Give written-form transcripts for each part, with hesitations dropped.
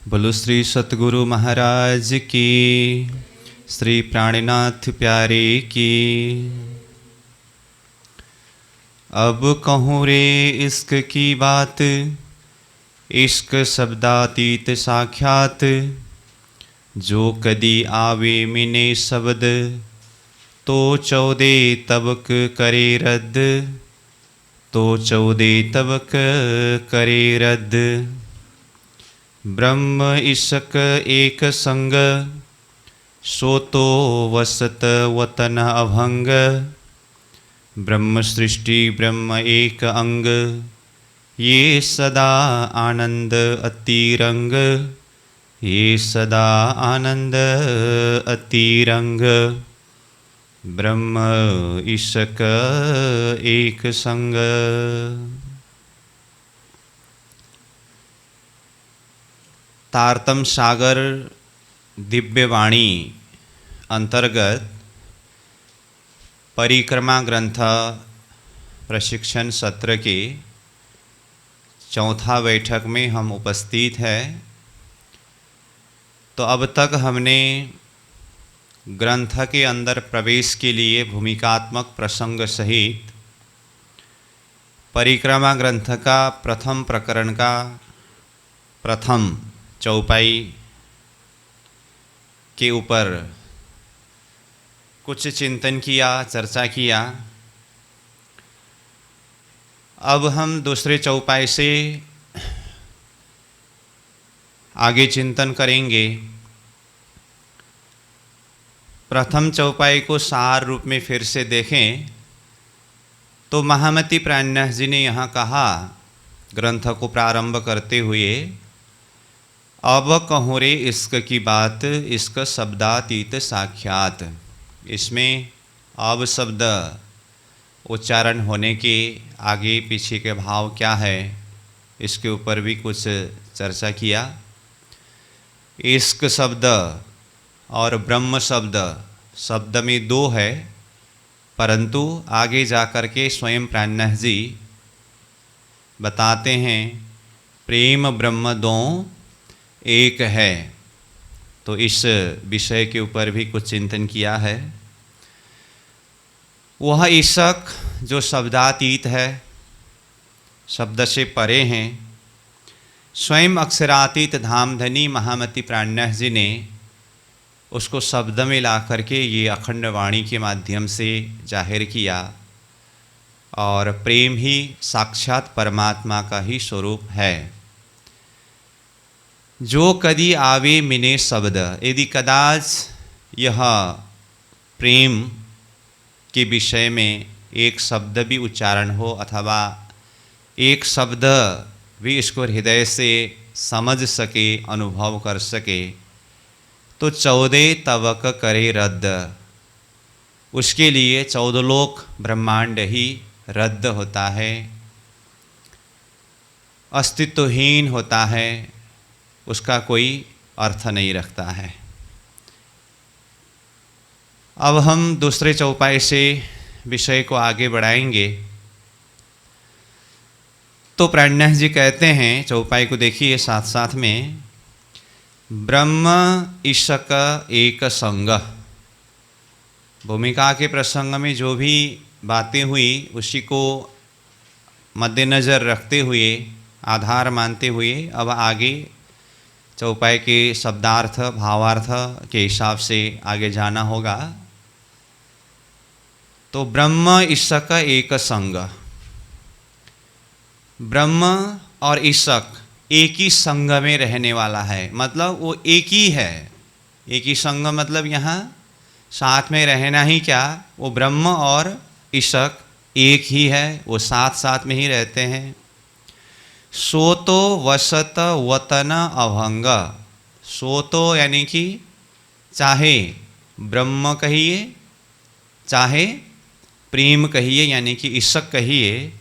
बोलो श्री सतगुरु महाराज की, श्री प्राणनाथ प्यारे की। अब कहूँ रे इश्क की बात, इश्क शब्दातीत साक्षात। जो कदी आवे मिने शब्द, तो 14 तबक करे रद्द, तो 14 तबक करे रद्द। ब्रह्म इश्क एक संग, सो तो वसत वतन अभंग। ब्रह्म सृष्टि ब्रह्म एक अंग, ये सदा आनंद अतिरंग, ये सदा आनंद अतिरंग। ब्रह्म इश्क एक संग। तारतम सागर दिव्यवाणी अंतर्गत परिक्रमा ग्रंथ प्रशिक्षण सत्र के चौथा बैठक में हम उपस्थित हैं। तो अब तक हमने ग्रंथ के अंदर प्रवेश के लिए भूमिकात्मक प्रसंग सहित परिक्रमा ग्रंथ का प्रथम प्रकरण का प्रथम चौपाई के ऊपर कुछ चिंतन किया, चर्चा किया। अब हम दूसरे चौपाई से आगे चिंतन करेंगे। प्रथम चौपाई को सार रूप में फिर से देखें तो महामती प्राणनाथ जी ने यहाँ कहा, ग्रंथ को प्रारंभ करते हुए, अब कहूँ रे इश्क की बात, इश्क शब्दातीत साक्षात। इसमें अब शब्द उच्चारण होने के आगे पीछे के भाव क्या है, इसके ऊपर भी कुछ चर्चा किया। इश्क शब्द और ब्रह्म शब्द, शब्द में दो है, परंतु आगे जाकर के स्वयं प्राणनाथ जी बताते हैं प्रेम ब्रह्म दो एक है। तो इस विषय के ऊपर भी कुछ चिंतन किया है। वह इश्क जो शब्दातीत है, शब्द से परे हैं, स्वयं अक्षरातीत धामधनी महामती प्राणनाथ जी ने उसको शब्द में ला करके ये अखंड वाणी के माध्यम से जाहिर किया। और प्रेम ही साक्षात परमात्मा का ही स्वरूप है। जो कदी आवे मिने शब्द, यदि कदाच यह प्रेम के विषय में एक शब्द भी उच्चारण हो अथवा एक शब्द भी इसको हृदय से समझ सके, अनुभव कर सके, तो 14 तबक करे रद्द। उसके लिए 14 लोक ब्रह्मांड ही रद्द होता है, अस्तित्वहीन होता है, उसका कोई अर्थ नहीं रखता है। अब हम दूसरे चौपाई से विषय को आगे बढ़ाएंगे। तो प्राणनाथ जी कहते हैं, चौपाई को देखिए साथ साथ में, ब्रह्म इश्क एक संग। भूमिका के प्रसंग में जो भी बातें हुई उसी को मद्देनज़र रखते हुए, आधार मानते हुए अब आगे चौपाई के शब्दार्थ भावार्थ के हिसाब से आगे जाना होगा। तो ब्रह्म इश्क एक संग, ब्रह्म और इश्क एक ही संग में रहने वाला है, मतलब वो एक ही है। एक ही संग मतलब यहाँ साथ में रहना ही क्या, वो ब्रह्म और इश्क एक ही है, वो साथ साथ में ही रहते हैं। सो तो वसत वतन अभंग। सो तो यानी कि चाहे ब्रह्म कहिए, चाहे प्रेम कहिए, यानी कि इश्क कहिए,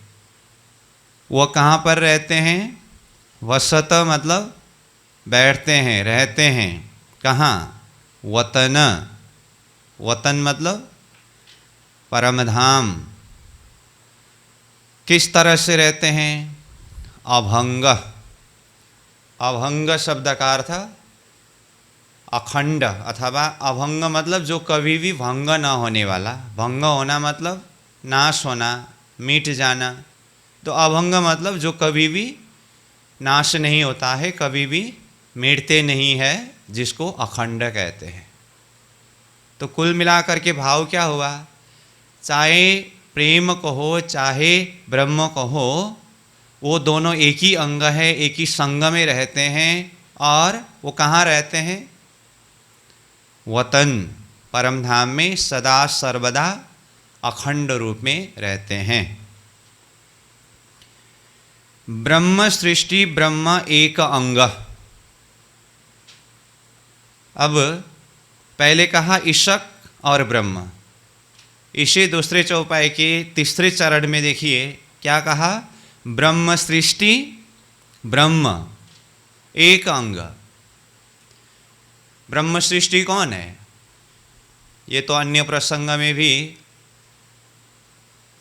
वो कहाँ पर रहते हैं। वसत मतलब बैठते हैं, रहते हैं। कहाँ? वतन। वतन मतलब परमधाम। किस तरह से रहते हैं? अभंग। अभंग शब्द का अर्थ अखंड अथवा अभंग मतलब जो कभी भी भंग न होने वाला। भंग होना मतलब नाश होना, मिट जाना। तो अभंग मतलब जो कभी भी नाश नहीं होता है, कभी भी मिटते नहीं है, जिसको अखंड कहते हैं। तो कुल मिलाकर के भाव क्या हुआ? चाहे प्रेम कहो चाहे ब्रह्म कहो, वो दोनों एक ही अंग है, एक ही संग में रहते हैं। और वो कहाँ रहते हैं? वतन परम धाम में सदा सर्वदा अखंड रूप में रहते हैं। ब्रह्म सृष्टि ब्रह्म एक अंग। अब पहले कहा ईशक और ब्रह्म। इसे दूसरे चौपाई के तीसरे चरण में देखिए क्या कहा? ब्रह्म सृष्टि ब्रह्म एक अंग। ब्रह्म सृष्टि कौन है? ये तो अन्य प्रसंग में भी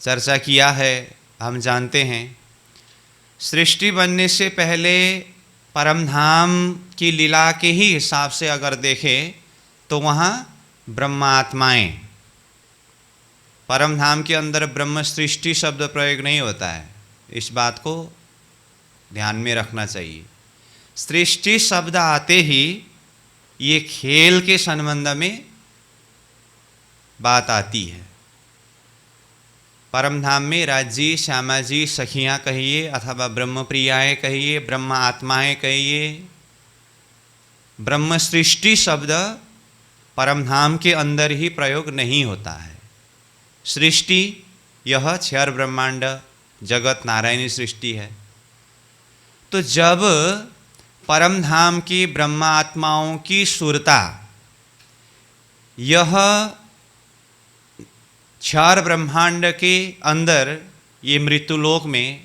चर्चा किया है, हम जानते हैं। सृष्टि बनने से पहले परमधाम की लीला के ही हिसाब से अगर देखें तो वहाँ ब्रह्मात्माएं, परमधाम के अंदर ब्रह्म सृष्टि शब्द प्रयोग नहीं होता है। इस बात को ध्यान में रखना चाहिए। सृष्टि शब्द आते ही ये खेल के संबंध में बात आती है। परमधाम में राज्य श्यामा जी सखियाँ कहिए अथवा ब्रह्म प्रियाएँ कहिए, ब्रह्म आत्माएँ कहिए, ब्रह्म सृष्टि शब्द परमधाम के अंदर ही प्रयोग नहीं होता है। सृष्टि यह क्षर ब्रह्मांड जगत नारायणी सृष्टि है। तो जब परमधाम की ब्रह्मात्माओं की सुरता यह क्षर ब्रह्मांड के अंदर, ये मृत्युलोक में,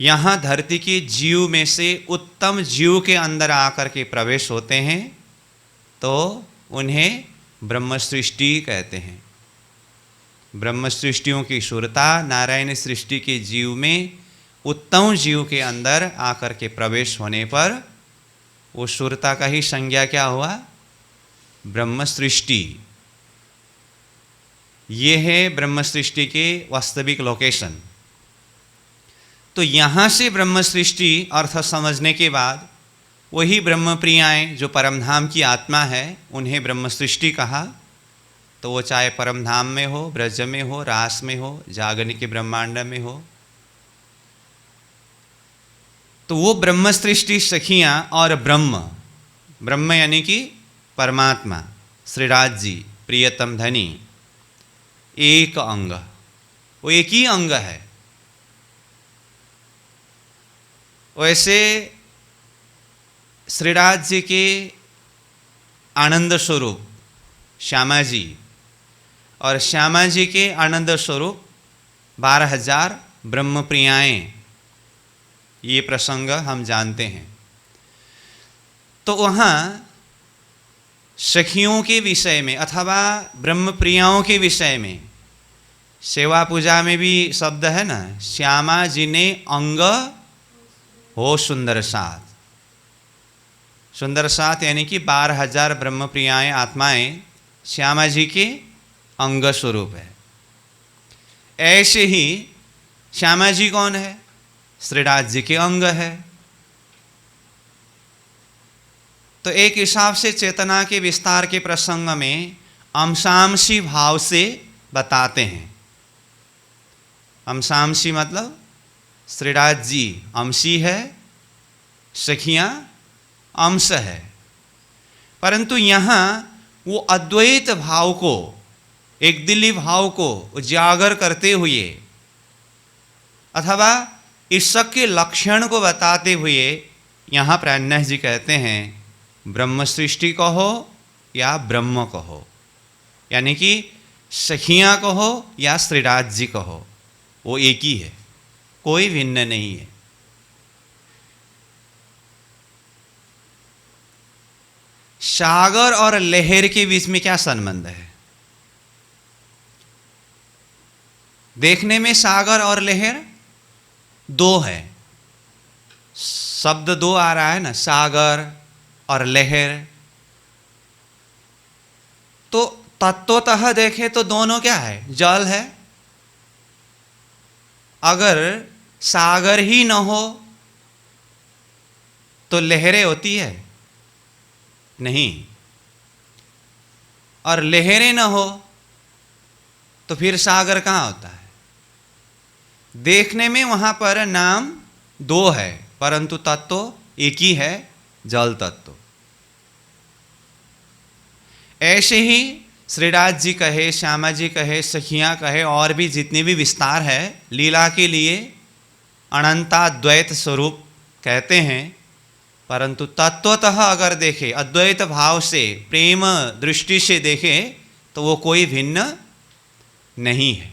यहाँ धरती के जीव में से उत्तम जीव के अंदर आकर के प्रवेश होते हैं, तो उन्हें ब्रह्म सृष्टि कहते हैं। ब्रह्म सृष्टियों की सुरता नारायण सृष्टि के जीव में उत्तम जीव के अंदर आकर के प्रवेश होने पर वो सुरता का ही संज्ञा क्या हुआ? ब्रह्म सृष्टि। ये है ब्रह्म सृष्टि के वास्तविक लोकेशन। तो यहाँ से ब्रह्म सृष्टि अर्थ समझने के बाद वही ब्रह्म प्रियाएँ जो परमधाम की आत्मा है, उन्हें ब्रह्म सृष्टि कहा। तो वो चाहे परमधाम में हो, ब्रज में हो, रास में हो, जागरण के ब्रह्मांड में हो, तो वो ब्रह्म सृष्टि सखियाँ और ब्रह्म, ब्रह्म यानी कि परमात्मा श्रीराज जी प्रियतम धनी, एक अंग, वो एक ही अंग है। वैसे श्रीराज जी के आनंद स्वरूप श्यामा जी और श्यामा जी के आनंद स्वरूप 12,000 ब्रह्म प्रियाएँ, ये प्रसंग हम जानते हैं। तो वहाँ सखियों के विषय में अथवा ब्रह्म प्रियाओं के विषय में, सेवा पूजा में भी शब्द है ना, श्यामा जी ने अंग हो सुंदर साथ। सुंदर साथ यानी कि 12,000 ब्रह्म प्रियाएँ आत्माएं श्यामा जी के अंग स्वरूप है। ऐसे ही श्यामा जी कौन है? श्रीराज जी के अंग है। तो एक हिसाब से चेतना के विस्तार के प्रसंग में अंशांशी भाव से बताते हैं। अंशांशी मतलब श्रीराज जी अंशी है, सखियाँ अंश है। परंतु यहाँ वो अद्वैत भाव को, एक दिली भाव को उजागर करते हुए अथवा ईश्वर के लक्षण को बताते हुए यहाँ प्राणनाथ जी कहते हैं ब्रह्म सृष्टि कहो या ब्रह्म कहो, यानी कि सखियाँ कहो या श्रीराज जी कहो, वो एक ही है, कोई भिन्न नहीं है। सागर और लहर के बीच में क्या संबंध है? देखने में सागर और लहर दो है। शब्द दो आ रहा है ना, सागर और लहर। तो तत्वतः देखें तो दोनों क्या है, जल है। अगर सागर ही न हो तो लहरें होती है नहीं, और लहरें न हो तो फिर सागर कहाँ होता है। देखने में वहां पर नाम दो है परंतु तत्व एक ही है, जल तत्व। ऐसे ही श्रीराज जी कहे, श्यामा जी कहे, सखियां कहे, और भी जितने भी विस्तार है लीला के लिए अनंताद्वैत स्वरूप कहते हैं, परंतु तत्वतः अगर देखें, अद्वैत भाव से, प्रेम दृष्टि से देखें तो वो कोई भिन्न नहीं है।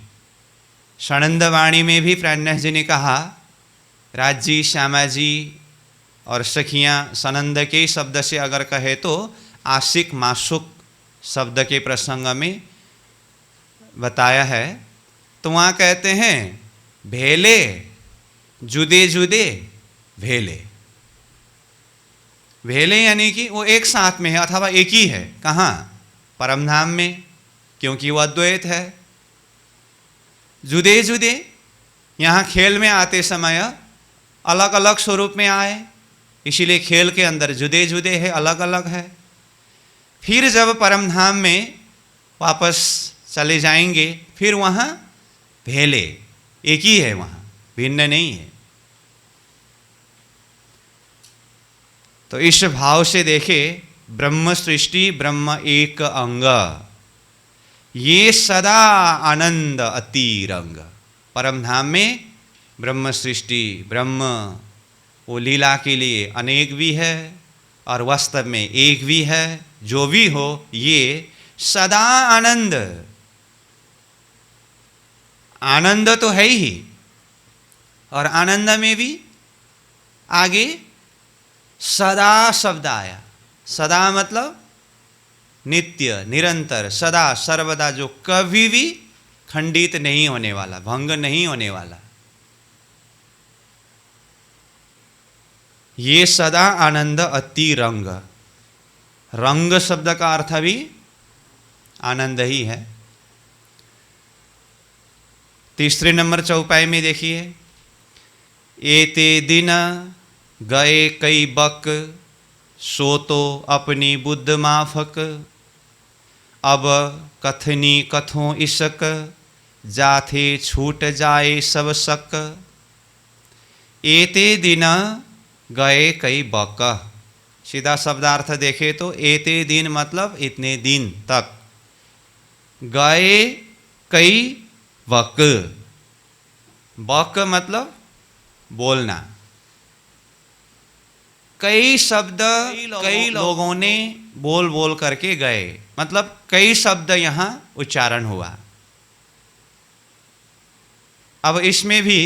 षणंद वाणी में भी प्राणनाथ जी ने कहा, राज जी, श्यामा जी और सखियां सनंद के शब्द से अगर कहे तो आशिक माशुक शब्द के प्रसंग में बताया है। तो वहाँ कहते हैं भेले जुदे जुदे भेले। भेले यानी कि वो एक साथ में है अथवा एक ही है। कहाँ? परमधाम में, क्योंकि वो अद्वैत है। जुदे जुदे, यहाँ खेल में आते समय अलग अलग स्वरूप में आए, इसीलिए खेल के अंदर जुदे जुदे है, अलग अलग है। फिर जब परमधाम में वापस चले जाएंगे फिर वहाँ भेले, एक ही है, वहाँ भिन्न नहीं है। तो इस भाव से देखे, ब्रह्म सृष्टि, ब्रह्म एक अंग, ये सदा आनंद अतिरंग। परमधाम में ब्रह्म सृष्टि, ब्रह्म वो लीला के लिए अनेक भी है और वास्तव में एक भी है। जो भी हो ये सदा आनंद, आनंद तो है ही, और आनंद में भी आगे सदा शब्द आया। सदा मतलब नित्य, निरंतर, सदा, सर्वदा, जो कभी भी खंडित नहीं होने वाला, भंग नहीं होने वाला। ये सदा आनंद अति रंग। रंग शब्द का अर्थ भी आनंद ही है। तीसरे नंबर चौपाई में देखिए, एते दिन गए कई बक, सो तो अपनी बुद्ध माफक, अब कथनी कथों इसक, जाथे छूट जाए सब शक। एते दिन गए कई बक, सीधा शब्दार्थ देखे तो एते दिन मतलब इतने दिन तक, गए कई बक, बक मतलब बोलना। कई शब्द कई लोगों ने बोल बोल करके गए, मतलब कई शब्द यहाँ उच्चारण हुआ। अब इसमें भी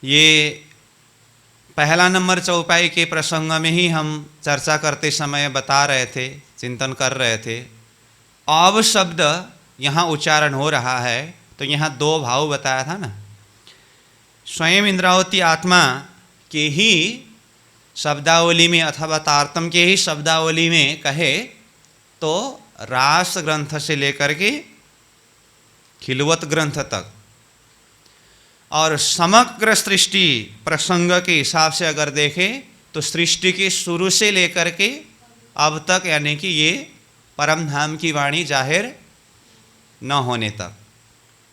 ये पहला नंबर चौपाई के प्रसंग में ही हम चर्चा करते समय बता रहे थे, चिंतन कर रहे थे। अब शब्द यहाँ उच्चारण हो रहा है तो यहाँ दो भाव बताया था ना। स्वयं इंद्रावती आत्मा के ही शब्दावली में अथवा तारतम के ही शब्दावली में कहे तो रास ग्रंथ से लेकर के खिलवत ग्रंथ तक, और समग्र सृष्टि प्रसंग के हिसाब से अगर देखें तो सृष्टि के शुरू से लेकर के अब तक, यानी कि ये परमधाम की वाणी जाहिर न होने तक,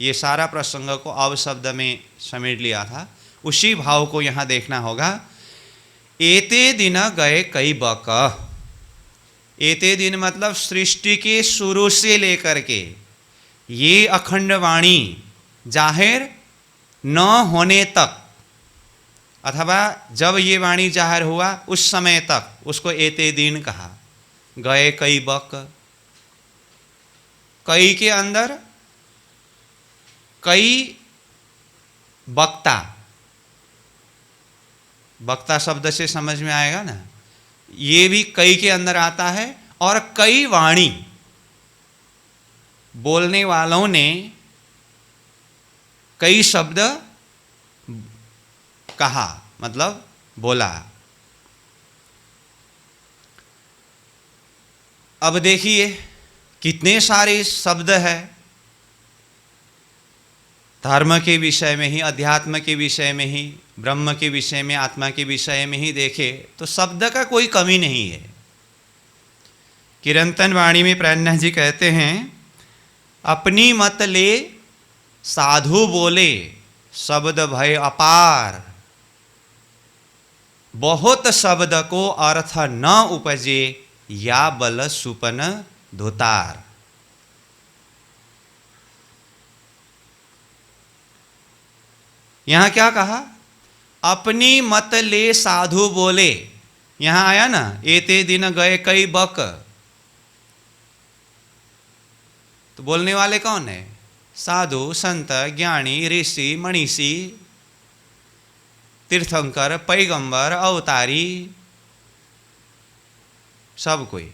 ये सारा प्रसंग को अब शब्द में समेट लिया था। उसी भाव को यहाँ देखना होगा। एते दिन गए कई बक, एते दिन मतलब सृष्टि के शुरू से लेकर के ये अखंड वाणी जाहिर न होने तक, अथवा जब ये वाणी जाहिर हुआ उस समय तक, उसको एते दिन कहा। गए कई बक, कई के अंदर कई वक्ता, वक्ता शब्द से समझ में आएगा ना, ये भी कई के अंदर आता है। और कई वाणी, बोलने वालों ने कई शब्द कहा मतलब बोला। अब देखिए कितने सारे शब्द है धर्म के विषय में ही, अध्यात्म के विषय में ही, ब्रह्म के विषय में, आत्मा के विषय में ही देखे तो शब्द का कोई कमी नहीं है। कीर्तन वाणी में प्राणनाथ जी कहते हैं, अपनी मत ले साधु बोले शब्द भय अपार, बहुत शब्द को अर्थ न उपजे या बल सुपन धोतार। यहां क्या कहा? अपनी मत ले साधु बोले। यहां आया ना, एते दिन गए कई बक। तो बोलने वाले कौन है? साधु, संत, ज्ञानी, ऋषि, मनीषी, तीर्थंकर, पैगंबर, अवतारी, सब कोई।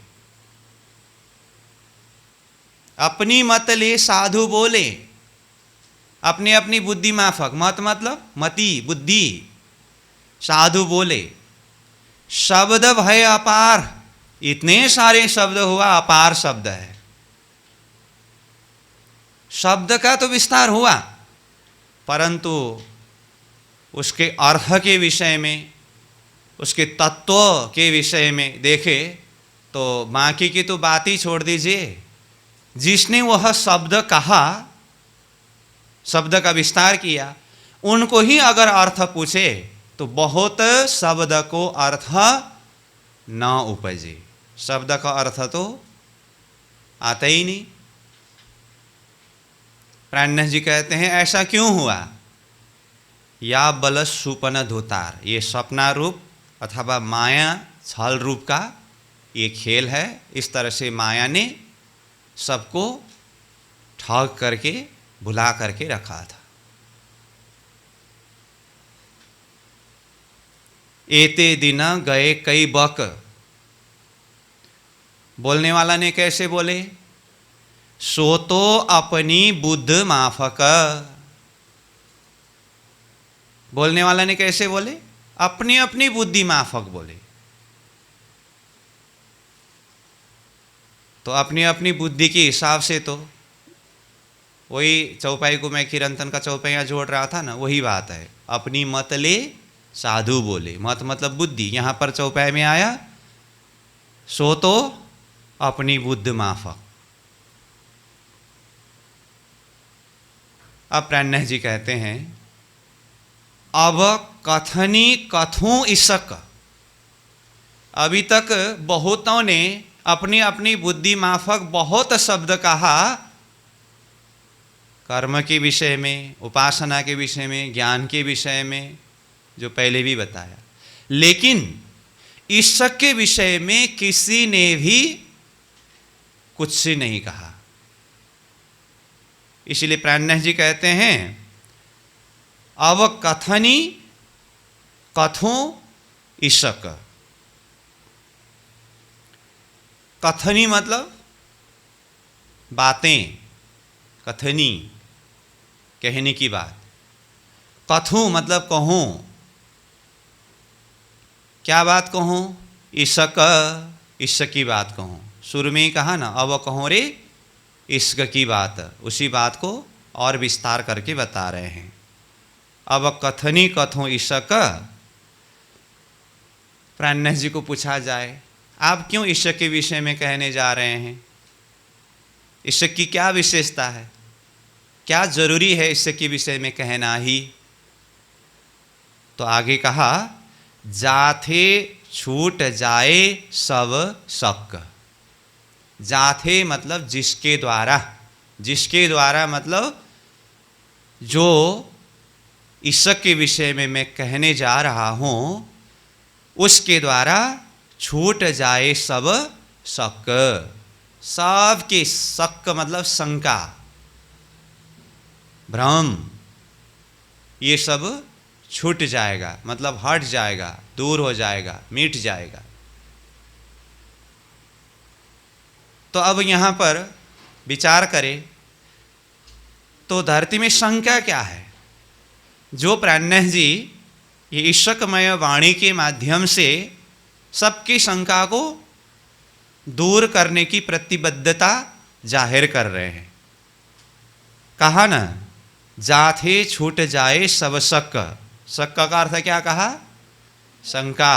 अपनी मत ले साधु बोले, अपनी अपनी बुद्धि माफक, मत मतलब मति, बुद्धि, साधु बोले शब्द भय अपार। इतने सारे शब्द हुआ, अपार शब्द है। शब्द का तो विस्तार हुआ, परंतु उसके अर्थ के विषय में, उसके तत्व के विषय में देखे तो बाकी की तो बात ही छोड़ दीजिए। जिसने वह शब्द कहा, शब्द का विस्तार किया, उनको ही अगर अर्थ पूछे तो बहुत शब्द को अर्थ न उपजे। शब्द का अर्थ तो आता ही नहीं। प्राणनाथ जी कहते हैं ऐसा क्यों हुआ? या बल सुपन धोतार, ये सपना रूप अथवा माया छल रूप का ये खेल है। इस तरह से माया ने सबको ठग करके, भुला करके रखा था। एते दिन गए कई बक, बोलने वाला ने कैसे बोले? सो तो अपनी बुद्ध माफक। बोलने वाला ने कैसे बोले? अपनी अपनी बुद्धि माफक बोले। तो अपनी अपनी बुद्धि के हिसाब से तो वही चौपाई को मैं कीर्तन का चौपाइयाँ जोड़ रहा था ना, वही बात है। अपनी मत ले साधु बोले, मत मतलब बुद्धि। यहाँ पर चौपाई में आया सो तो अपनी बुद्ध माफक। अब प्राणनाथ जी कहते हैं, अब कथनी कथूं इसक। अभी तक बहुतों ने अपनी अपनी बुद्धि माफक बहुत शब्द कहा, कर्म के विषय में, उपासना के विषय में, ज्ञान के विषय में, जो पहले भी बताया। लेकिन ईश्वर के विषय में किसी ने भी कुछ नहीं कहा। इसलिए प्राणनाथ जी कहते हैं, अब कथनी कथों ईशक। कथनी मतलब बातें, कथनी कहने की बात। कथूं मतलब कहूं, क्या बात कहूं? इश्क, इश्क की बात कहूं। शुरू में ही कहा ना, अब कहो रे इश्क की बात। उसी बात को और विस्तार करके बता रहे हैं। अब कथनी कथों इश्क। प्राणनाथ जी को पूछा जाए, आप क्यों इश्क के विषय में कहने जा रहे हैं? इश्क की क्या विशेषता है? क्या जरूरी है इश्क के विषय में कहना ही? तो आगे कहा, जाथे छूट जाए सब शक। जाथे मतलब जिसके द्वारा, जिसके द्वारा मतलब जो इश्क के विषय में मैं कहने जा रहा हूं, उसके द्वारा छूट जाए सब शक। सब के शक मतलब शंका, भ्रम, ये सब छूट जाएगा, मतलब हट जाएगा, दूर हो जाएगा, मिट जाएगा। तो अब यहाँ पर विचार करें तो धरती में शंका क्या है? जो प्राणनाथ जी ये ईशकमय वाणी के माध्यम से सबकी शंका को दूर करने की प्रतिबद्धता जाहिर कर रहे हैं। कहा ना, जाथे छूट जाए सब शक। शक का अर्थ क्या कहा? शंका।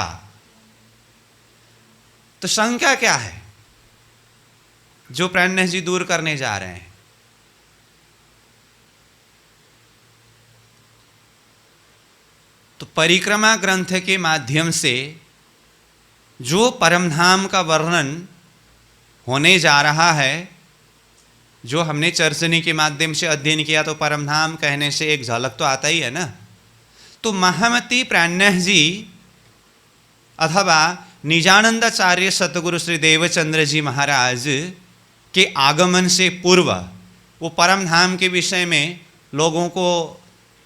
तो शंका क्या है जो प्राणनाथ जी दूर करने जा रहे हैं? तो परिक्रमा ग्रंथ के माध्यम से जो परमधाम का वर्णन होने जा रहा है, जो हमने चर्चनी के माध्यम से अध्ययन किया, तो परमधाम कहने से एक झलक तो आता ही है ना। तो महामती प्राणनाथ जी अथवा निजानंदाचार्य सतगुरु श्री देवचंद्र जी महाराज के आगमन से पूर्व वो परमधाम के विषय में लोगों को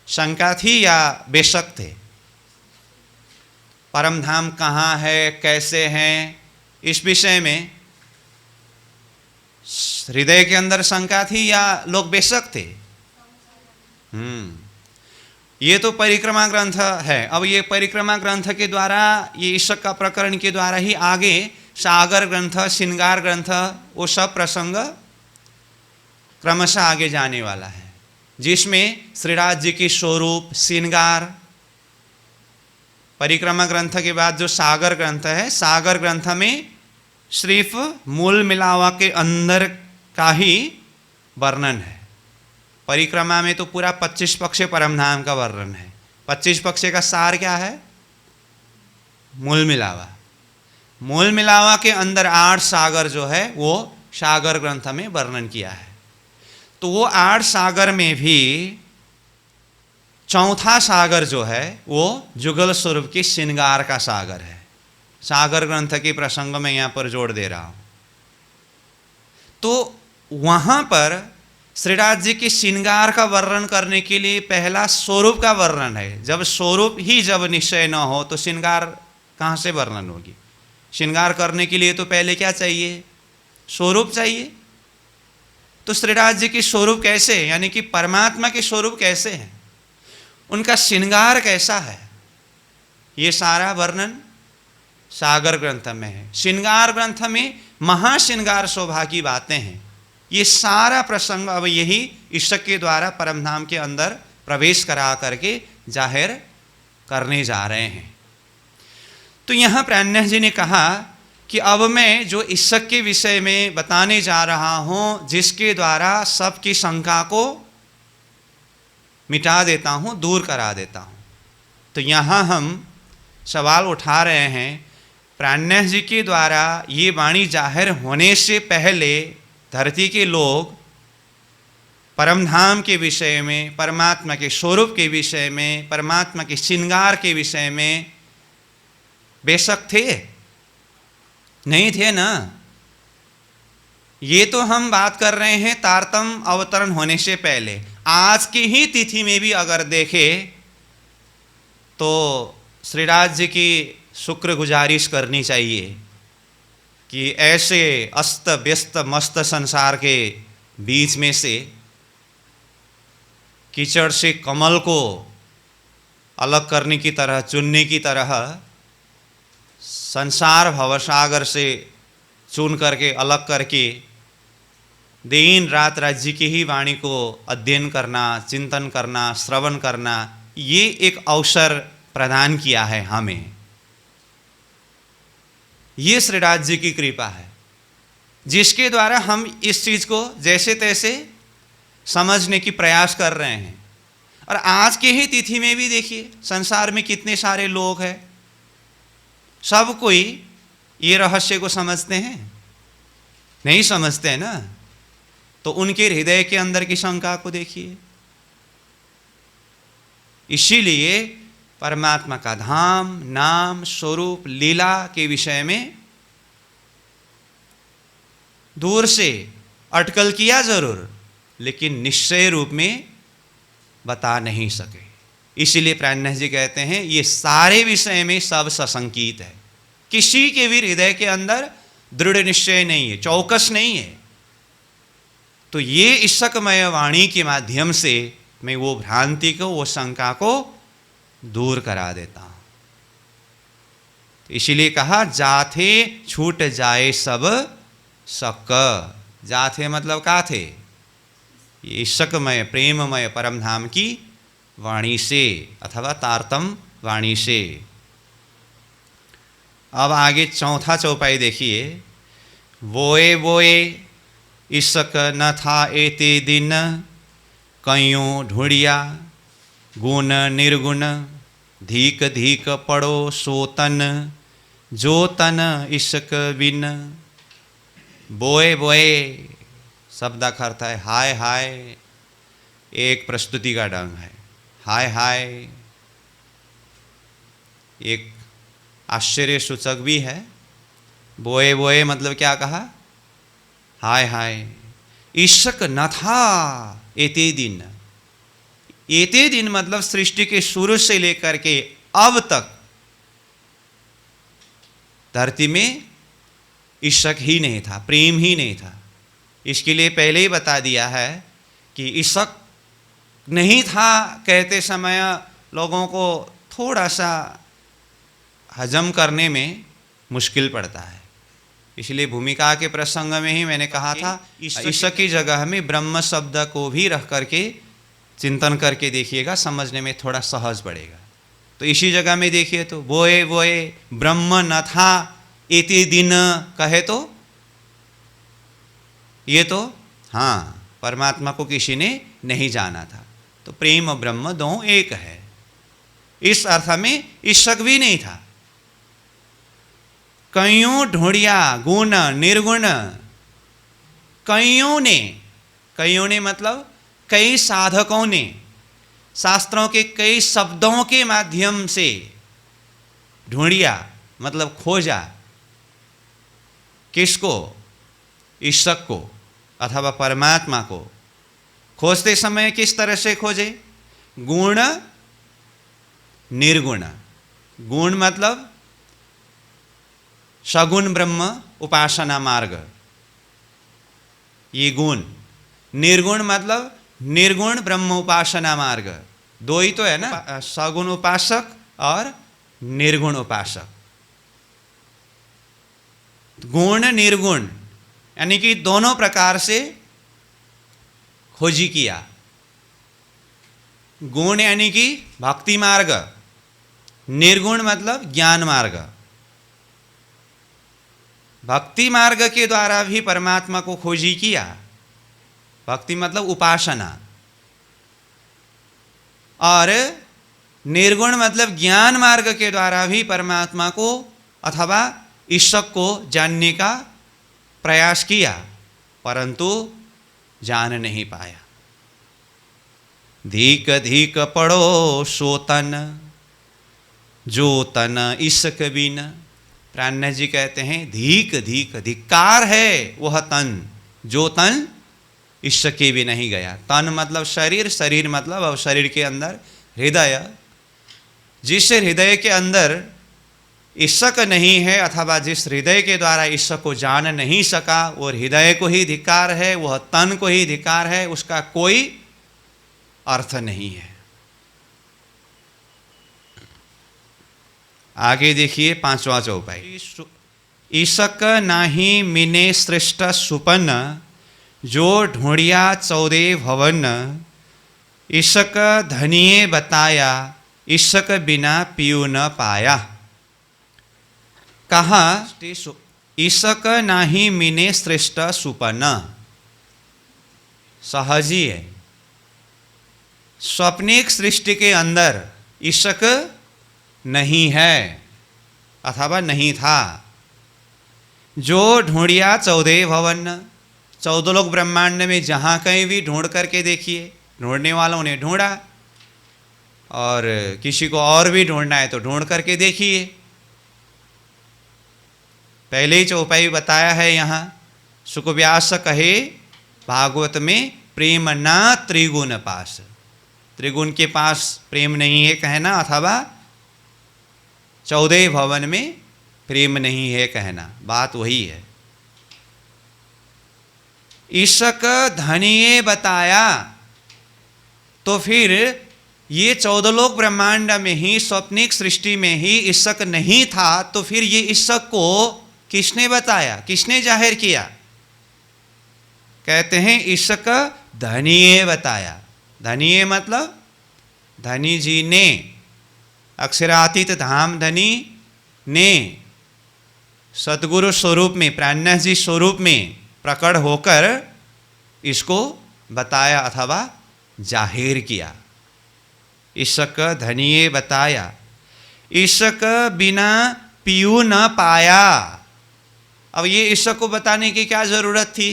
शंका थी या बेशक थे? परमधाम कहाँ है, कैसे हैं, इस विषय में हृदय के अंदर शंका थी या लोग बेशक थे? ये तो परिक्रमा ग्रंथ है। अब ये परिक्रमा ग्रंथ के द्वारा, ये ईशक का प्रकरण के द्वारा ही आगे सागर ग्रंथ, श्रृंगार ग्रंथ, वो सब प्रसंग क्रमशः आगे जाने वाला है, जिसमें श्रीराज जी की स्वरूप, श्रृंगार। परिक्रमा ग्रंथ के बाद जो सागर ग्रंथ है, सागर ग्रंथ में सिर्फ मूल मिलावा के अंदर का ही वर्णन है। परिक्रमा में तो पूरा 25 पक्ष परमधाम का वर्णन है। 25 पक्ष का सार क्या है? मूल मिलावा। मूल मिलावा के अंदर 8 सागर जो है वो सागर ग्रंथ में वर्णन किया है। तो वो 8 सागर में भी चौथा सागर जो है वो जुगल स्वरूप की श्रृंगार का सागर है। सागर ग्रंथ के प्रसंग में यहाँ पर जोड़ दे रहा हूँ। तो वहाँ पर श्रीराज जी के श्रृंगार का वर्णन करने के लिए पहला स्वरूप का वर्णन है। जब स्वरूप ही जब निश्चय न हो तो श्रृंगार कहाँ से वर्णन होगी? श्रृंगार करने के लिए तो पहले क्या चाहिए? स्वरूप चाहिए। तो श्रीराज जी की स्वरूप कैसे, यानी कि परमात्मा के स्वरूप कैसे हैं, उनका श्रृंगार कैसा है, ये सारा वर्णन सागर ग्रंथ में है। श्रृंगार ग्रंथ में महाश्रृंगार शोभा की बातें हैं। ये सारा प्रसंग अब यही ईशक के द्वारा परमधाम के अंदर प्रवेश करा करके जाहिर करने जा रहे हैं। तो यहाँ प्राणनाथ जी ने कहा कि अब मैं जो ईशक के विषय में बताने जा रहा हूँ, जिसके द्वारा सबकी शंका को मिटा देता हूँ, दूर करा देता हूँ। तो यहाँ हम सवाल उठा रहे हैं, प्राणनाथ जी के द्वारा ये वाणी जाहिर होने से पहले धरती के लोग परमधाम के विषय में, परमात्मा के स्वरूप के विषय में, परमात्मा के श्रृंगार के विषय में बेशक थे? नहीं थे ना। ये तो हम बात कर रहे हैं तारतम अवतरण होने से पहले। आज की ही तिथि में भी अगर देखें तो श्रीराज जी की शुक्र गुजारिश करनी चाहिए कि ऐसे अस्त व्यस्त मस्त संसार के बीच में से कीचड़ से कमल को अलग करने की तरह, चुनने की तरह संसार भवसागर से चुन करके, अलग करके दिन रात राज्य की ही वाणी को अध्ययन करना, चिंतन करना, श्रवण करना, ये एक अवसर प्रदान किया है हमें। ये श्रीराज जी की कृपा है, जिसके द्वारा हम इस चीज़ को जैसे तैसे समझने की प्रयास कर रहे हैं। और आज के ही तिथि में भी देखिए संसार में कितने सारे लोग हैं, सब कोई ये रहस्य को समझते हैं? नहीं समझते हैं ना। तो उनके हृदय के अंदर की शंका को देखिए। इसीलिए परमात्मा का धाम, नाम, स्वरूप, लीला के विषय में दूर से अटकल किया जरूर, लेकिन निश्चय रूप में बता नहीं सके। इसीलिए प्राणनाथ जी कहते हैं ये सारे विषय में सब सशंकित है। किसी के भी हृदय के अंदर दृढ़ निश्चय नहीं है, चौकस नहीं है। तो ये ईशकमय वाणी के माध्यम से मैं वो भ्रांति को, वो शंका को दूर करा देता हूं। तो इसीलिए कहा जाथे छूट जाए सब शक। जाथे मतलब का थे, ये शकमय प्रेममय परम धाम की वाणी से अथवा तारतम वाणी से। अब आगे चौथा चौपाई देखिए। वोए वोए ईशक न था एते दिन, कईयों ढूंढिया गुण निर्गुण, धीक धीक पड़ो सोतन, जो तन ईशक बिन। बोए बोए शब्द का अर्थ है हाय हाय, एक प्रस्तुति का ढंग है। हाय हाय एक आश्चर्य सूचक भी है। बोए बोए मतलब क्या कहा, हाय हाय। ईशक न था एते दिन, एते दिन मतलब सृष्टि के शुरू से लेकर के अब तक धरती में ईशक ही नहीं था, प्रेम ही नहीं था। इसके लिए पहले ही बता दिया है कि ईशक नहीं था कहते समय लोगों को थोड़ा सा हजम करने में मुश्किल पड़ता है। इसलिए भूमिका के प्रसंग में ही मैंने कहा था ईशक की जगह में ब्रह्म शब्द को भी रख करके चिंतन करके देखिएगा, समझने में थोड़ा सहज पड़ेगा। तो इसी जगह में देखिए तो बोए बोए ब्रह्म न था एते दिन कहे तो ये तो हाँ परमात्मा को किसी ने नहीं जाना था। तो प्रेम और ब्रह्म दोनों एक है, इस अर्थ में ईशक भी नहीं था। कईयों ढूंढिया गुण निर्गुण, कईयों ने मतलब कई साधकों ने शास्त्रों के कई शब्दों के माध्यम से ढूंढिया मतलब खोजा। किसको, ईशक को अथवा परमात्मा को। खोजते समय किस तरह से खोजे, गुण निर्गुण। गुण मतलब सगुण ब्रह्म उपासना मार्ग, ये गुण। निर्गुण मतलब निर्गुण ब्रह्म उपासना मार्ग। दो ही तो है ना, सगुण उपासक और निर्गुण उपासक। गुण निर्गुण यानी कि दोनों प्रकार से खोजी किया। गुण यानी कि भक्ति मार्ग, निर्गुण मतलब ज्ञान मार्ग। भक्ति मार्ग के द्वारा भी परमात्मा को खोजी किया। भक्ति मतलब उपासना, और निर्गुण मतलब ज्ञान मार्ग के द्वारा भी परमात्मा को अथवा ईशक को जानने का प्रयास किया, परंतु जान नहीं पाया। धीक धीक पड़ो सोतन, जो तन ईशक बिन। प्राण जी कहते हैं धीक धीक धिक्कार है वह तन, जो तन ईशक के भी नहीं गया। तन मतलब शरीर, शरीर मतलब अब शरीर के अंदर हृदय। जिस हृदय के अंदर ईशक नहीं है अथवा जिस हृदय के द्वारा ईशक को जान नहीं सका, वो हृदय को ही धिक्कार है, वह तन को ही धिक्कार है, उसका कोई अर्थ नहीं है। आगे देखिए पांचवा चौपाई। ईशक नाही मिने श्रेष्ठ सुपन्न, जो ढूंढिया 14 भवन। ईशक धनिये बताया, ईशक बिना पियू न पाया। कहा ईशक नाही मिने श्रेष्ठ सुपन्न। सहज ही है, स्वप्निक सृष्टि के अंदर ईशक नहीं है अथवा नहीं था। जो ढूंढिया 14 भवन, 14 लोग ब्रह्मांड में जहाँ कहीं भी ढूंढ करके देखिए, ढूंढने वालों ने ढूंढा, और किसी को और भी ढूंढना है तो ढूंढ करके देखिए। पहले ही चौपाई बताया है यहाँ, सुखव्यास कहे भागवत में प्रेम ना त्रिगुण पास। त्रिगुण के पास प्रेम नहीं है कहना, अथवा 14 भवन में प्रेम नहीं है कहना, बात वही है। ईशक धनिये बताया, तो फिर ये 14 लोक ब्रह्मांड में ही, स्वप्निक सृष्टि में ही ईशक नहीं था, तो फिर ये ईशक को किसने बताया, किसने जाहिर किया? कहते हैं ईशक धनिये बताया। धनिये मतलब धनी जी ने, अक्षरातीत धाम धनी ने सतगुरु स्वरूप में, प्राणनाथ जी स्वरूप में प्रकट होकर इसको बताया अथवा जाहिर किया। ईशक धनिये बताया, ईशक बिना पीयू न पाया। अब ये ईशक को बताने की क्या जरूरत थी?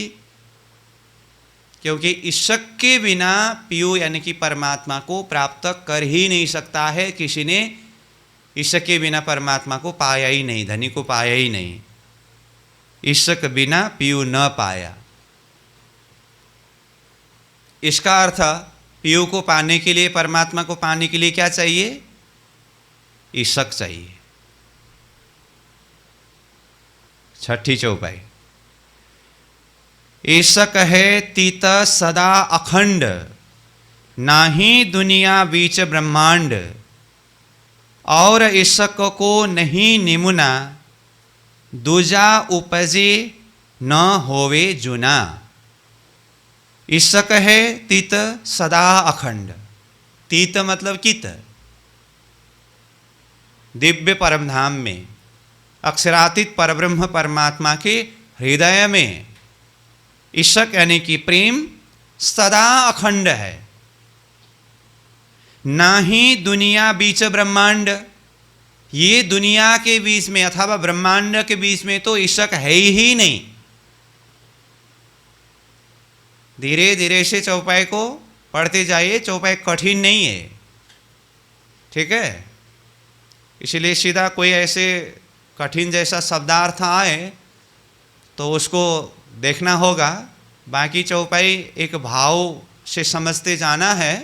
क्योंकि ईशक के बिना पीयू यानी कि परमात्मा को प्राप्त कर ही नहीं सकता है। किसी ने ईशक के बिना परमात्मा को पाया ही नहीं, धनी को पाया ही नहीं। ईशक बिना पीयू न पाया, इसका अर्थ पीयू को पाने के लिए, परमात्मा को पाने के लिए क्या चाहिए? ईशक चाहिए। छठी चौपाई, ईशक है तीत सदा अखंड, नाही दुनिया बीच ब्रह्मांड, और ईशक को नहीं निमुना, दूजा उपजे न होवे जुना। ईशक है तीत सदा अखंड। तीत मतलब कित, दिव्य परमधाम में, अक्षरातीत परब्रह्म परमात्मा के हृदय में ईशक यानी कि प्रेम सदा अखंड है। ना ही दुनिया बीच ब्रह्मांड, ये दुनिया के बीच में अथवा ब्रह्मांड के बीच में तो ईशक है ही नहीं। धीरे धीरे से चौपाई को पढ़ते जाइए, चौपाई कठिन नहीं है, ठीक है? इसलिए सीधा कोई ऐसे कठिन जैसा शब्दार्थ आए तो उसको देखना होगा। बाकी चौपाई एक भाव से समझते जाना है।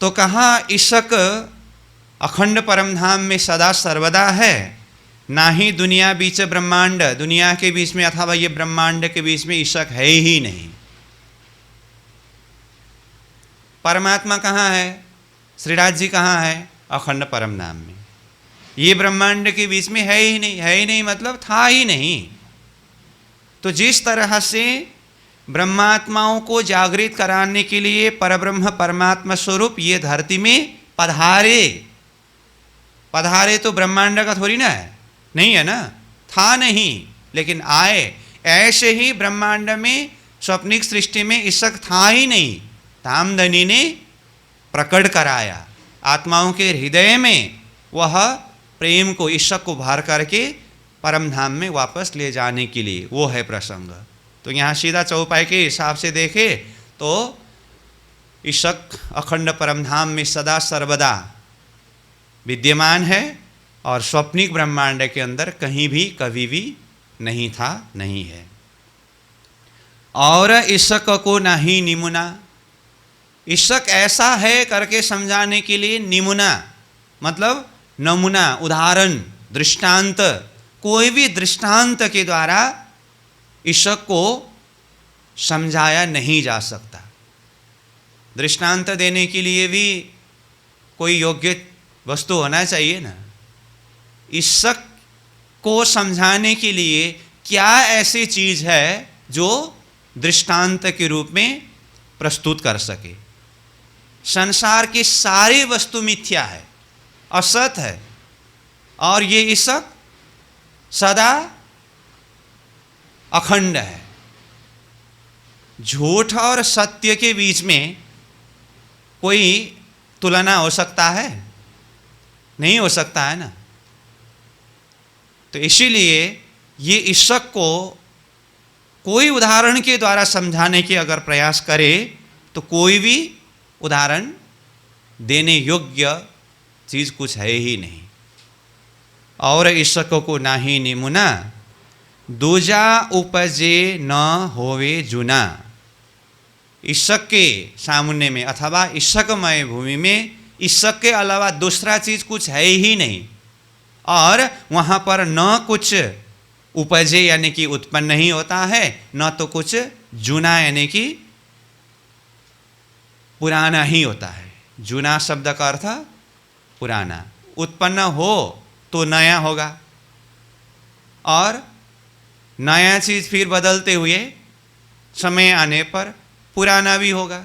तो कहाँ ईशक अखंड परमधाम में सदा सर्वदा है, ना ही दुनिया बीच ब्रह्मांड, दुनिया के बीच में अथवा ये ब्रह्मांड के बीच में ईशक है ही नहीं। परमात्मा कहाँ है? श्रीराज जी कहाँ है? अखंड परमधाम में। ये ब्रह्मांड के बीच में है ही नहीं। है ही नहीं मतलब था ही नहीं। तो जिस तरह से ब्रह्मात्माओं को जागृत कराने के लिए परब्रह्म परमात्मा स्वरूप ये धरती में पधारे, पधारे तो ब्रह्मांड का थोड़ी ना है, नहीं है ना, था नहीं, लेकिन आए। ऐसे ही ब्रह्मांड में स्वप्निक सृष्टि में ईशक था ही नहीं, धामधनी ने प्रकट कराया। आत्माओं के हृदय में वह प्रेम को, ईशक को भर करके परमधाम में वापस ले जाने के लिए, वो है प्रसंग। तो यहाँ सीधा चौपाई के हिसाब से देखे तो ईशक अखंड परमधाम में सदा सर्वदा विद्यमान है और स्वप्निक ब्रह्मांड के अंदर कहीं भी कभी भी नहीं था, नहीं है। और ईशक को नहीं निमुना, ईशक ऐसा है करके समझाने के लिए निमुना मतलब नमूना, उदाहरण, दृष्टांत, कोई भी दृष्टांत के द्वारा ईशक को समझाया नहीं जा सकता। दृष्टांत देने के लिए भी कोई योग्य वस्तु होना चाहिए ना। ईशक को समझाने के लिए क्या ऐसी चीज है जो दृष्टांत के रूप में प्रस्तुत कर सके? संसार की सारी वस्तु मिथ्या है, असत है, और ये ईशक सदा अखंड है। झूठ और सत्य के बीच में कोई तुलना हो सकता है? नहीं हो सकता है ना। तो इसीलिए ये ईशक को कोई उदाहरण के द्वारा समझाने के अगर प्रयास करे तो कोई भी उदाहरण देने योग्य चीज कुछ है ही नहीं। और ईशक को नाही निमुना, दूजा उपजे न होवे जुना। ईशक के सामने में अथवा ईशकमय भूमि में ईशक के अलावा दूसरा चीज कुछ है ही नहीं, और वहां पर न कुछ उपजे यानी कि उत्पन्न नहीं होता है, न तो कुछ जुना यानी कि पुराना ही होता है। जूना शब्द का अर्थ पुराना, उत्पन्न हो तो नया होगा, और नया चीज़ फिर बदलते हुए समय आने पर पुराना भी होगा,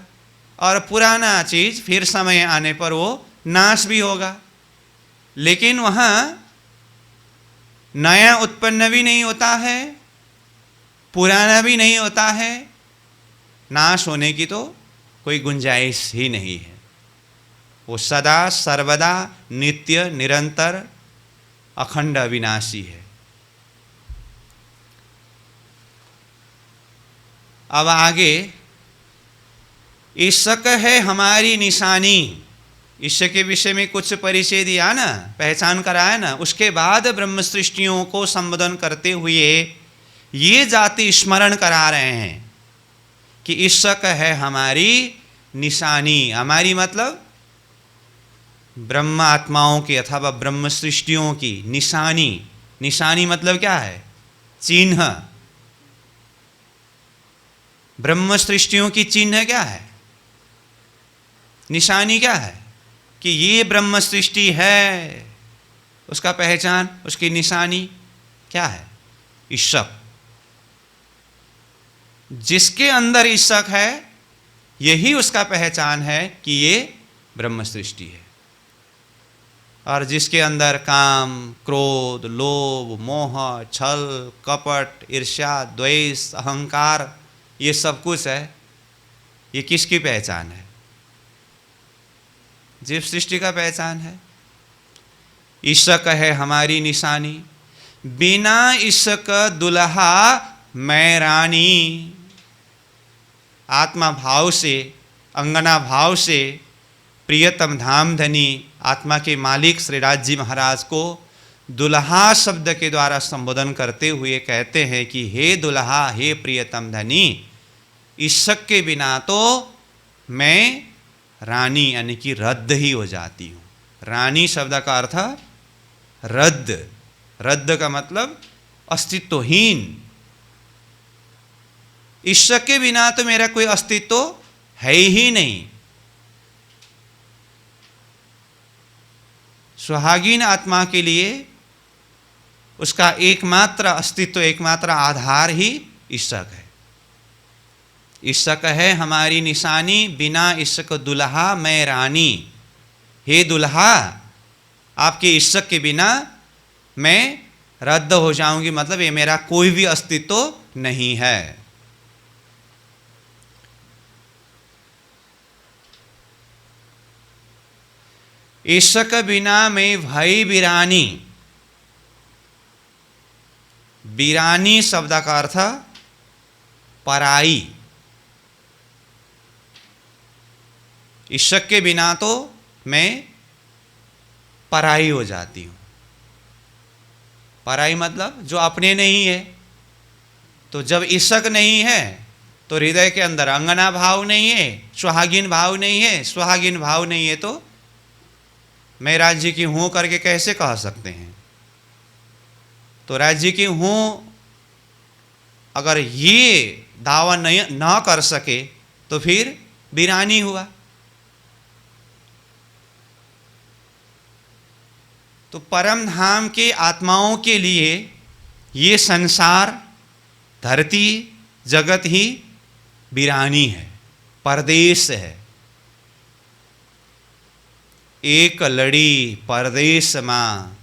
और पुराना चीज़ फिर समय आने पर वो नाश भी होगा। लेकिन वहाँ नया उत्पन्न भी नहीं होता है, पुराना भी नहीं होता है, नाश होने की तो कोई गुंजाइश ही नहीं है। वो सदा सर्वदा नित्य निरंतर अखंड अविनाशी है। अब आगे ईशक है हमारी निशानी, ईश्वर के विषय में कुछ परिचय दिया ना, पहचान कराया ना। उसके बाद ब्रह्म सृष्टियों को संबोधन करते हुए ये जाति स्मरण करा रहे हैं कि ईशक है हमारी निशानी। हमारी मतलब ब्रह्म आत्माओं की अथवा ब्रह्म सृष्टियों की निशानी। निशानी मतलब क्या है? चिन्ह। ब्रह्म सृष्टियों की चिन्ह क्या है? निशानी क्या है? कि ये ब्रह्म सृष्टि है, उसका पहचान, उसकी निशानी क्या है? ईशक। जिसके अंदर ईशक है यही उसका पहचान है कि ये ब्रह्म सृष्टि है। और जिसके अंदर काम, क्रोध, लोभ, मोह, छल, कपट, ईर्ष्या, द्वेष, अहंकार ये सब कुछ है, ये किसकी पहचान है? जीव सृष्टि का पहचान है। ईशक है हमारी निशानी, बिना ईशक दुल्हा मैं रानी। आत्मा भाव से, अंगना भाव से प्रियतम धाम धनी आत्मा के मालिक श्रीराज जी महाराज को दुल्हा शब्द के द्वारा संबोधन करते हुए कहते हैं कि हे दुल्हा, हे प्रियतम धनी, ईशक के बिना तो मैं रानी यानी कि रद्द ही हो जाती हूँ। रानी शब्द का अर्थ रद्द। रद्द का मतलब अस्तित्वहीन। ईशक के बिना तो मेरा कोई अस्तित्व है ही नहीं। सुहागिन आत्मा के लिए उसका एकमात्र अस्तित्व, एकमात्र आधार ही ईशक है। ईशक है हमारी निशानी, बिना ईशक दुल्हा मैं रानी। हे दुल्हा, आपके ईशक के बिना मैं रद्द हो जाऊंगी, मतलब ये मेरा कोई भी अस्तित्व नहीं है। ईशक बिना मैं भई बिरानी। बिरानी शब्द का अर्थ पराई। ईशक के बिना तो मैं पराई हो जाती हूँ। पराई मतलब जो अपने नहीं है। तो जब ईशक नहीं है तो हृदय के अंदर अंगना भाव नहीं है, सुहागिन भाव नहीं है। सुहागिन भाव नहीं है तो मैं राज्य की हूँ करके कैसे कह सकते हैं? तो राज्य की हूँ अगर ये दावा न कर सके तो फिर बिरानी हुआ। तो परम धाम के आत्माओं के लिए ये संसार, धरती, जगत ही बिरानी है, परदेश है। एक लड़ी परदेश माँ,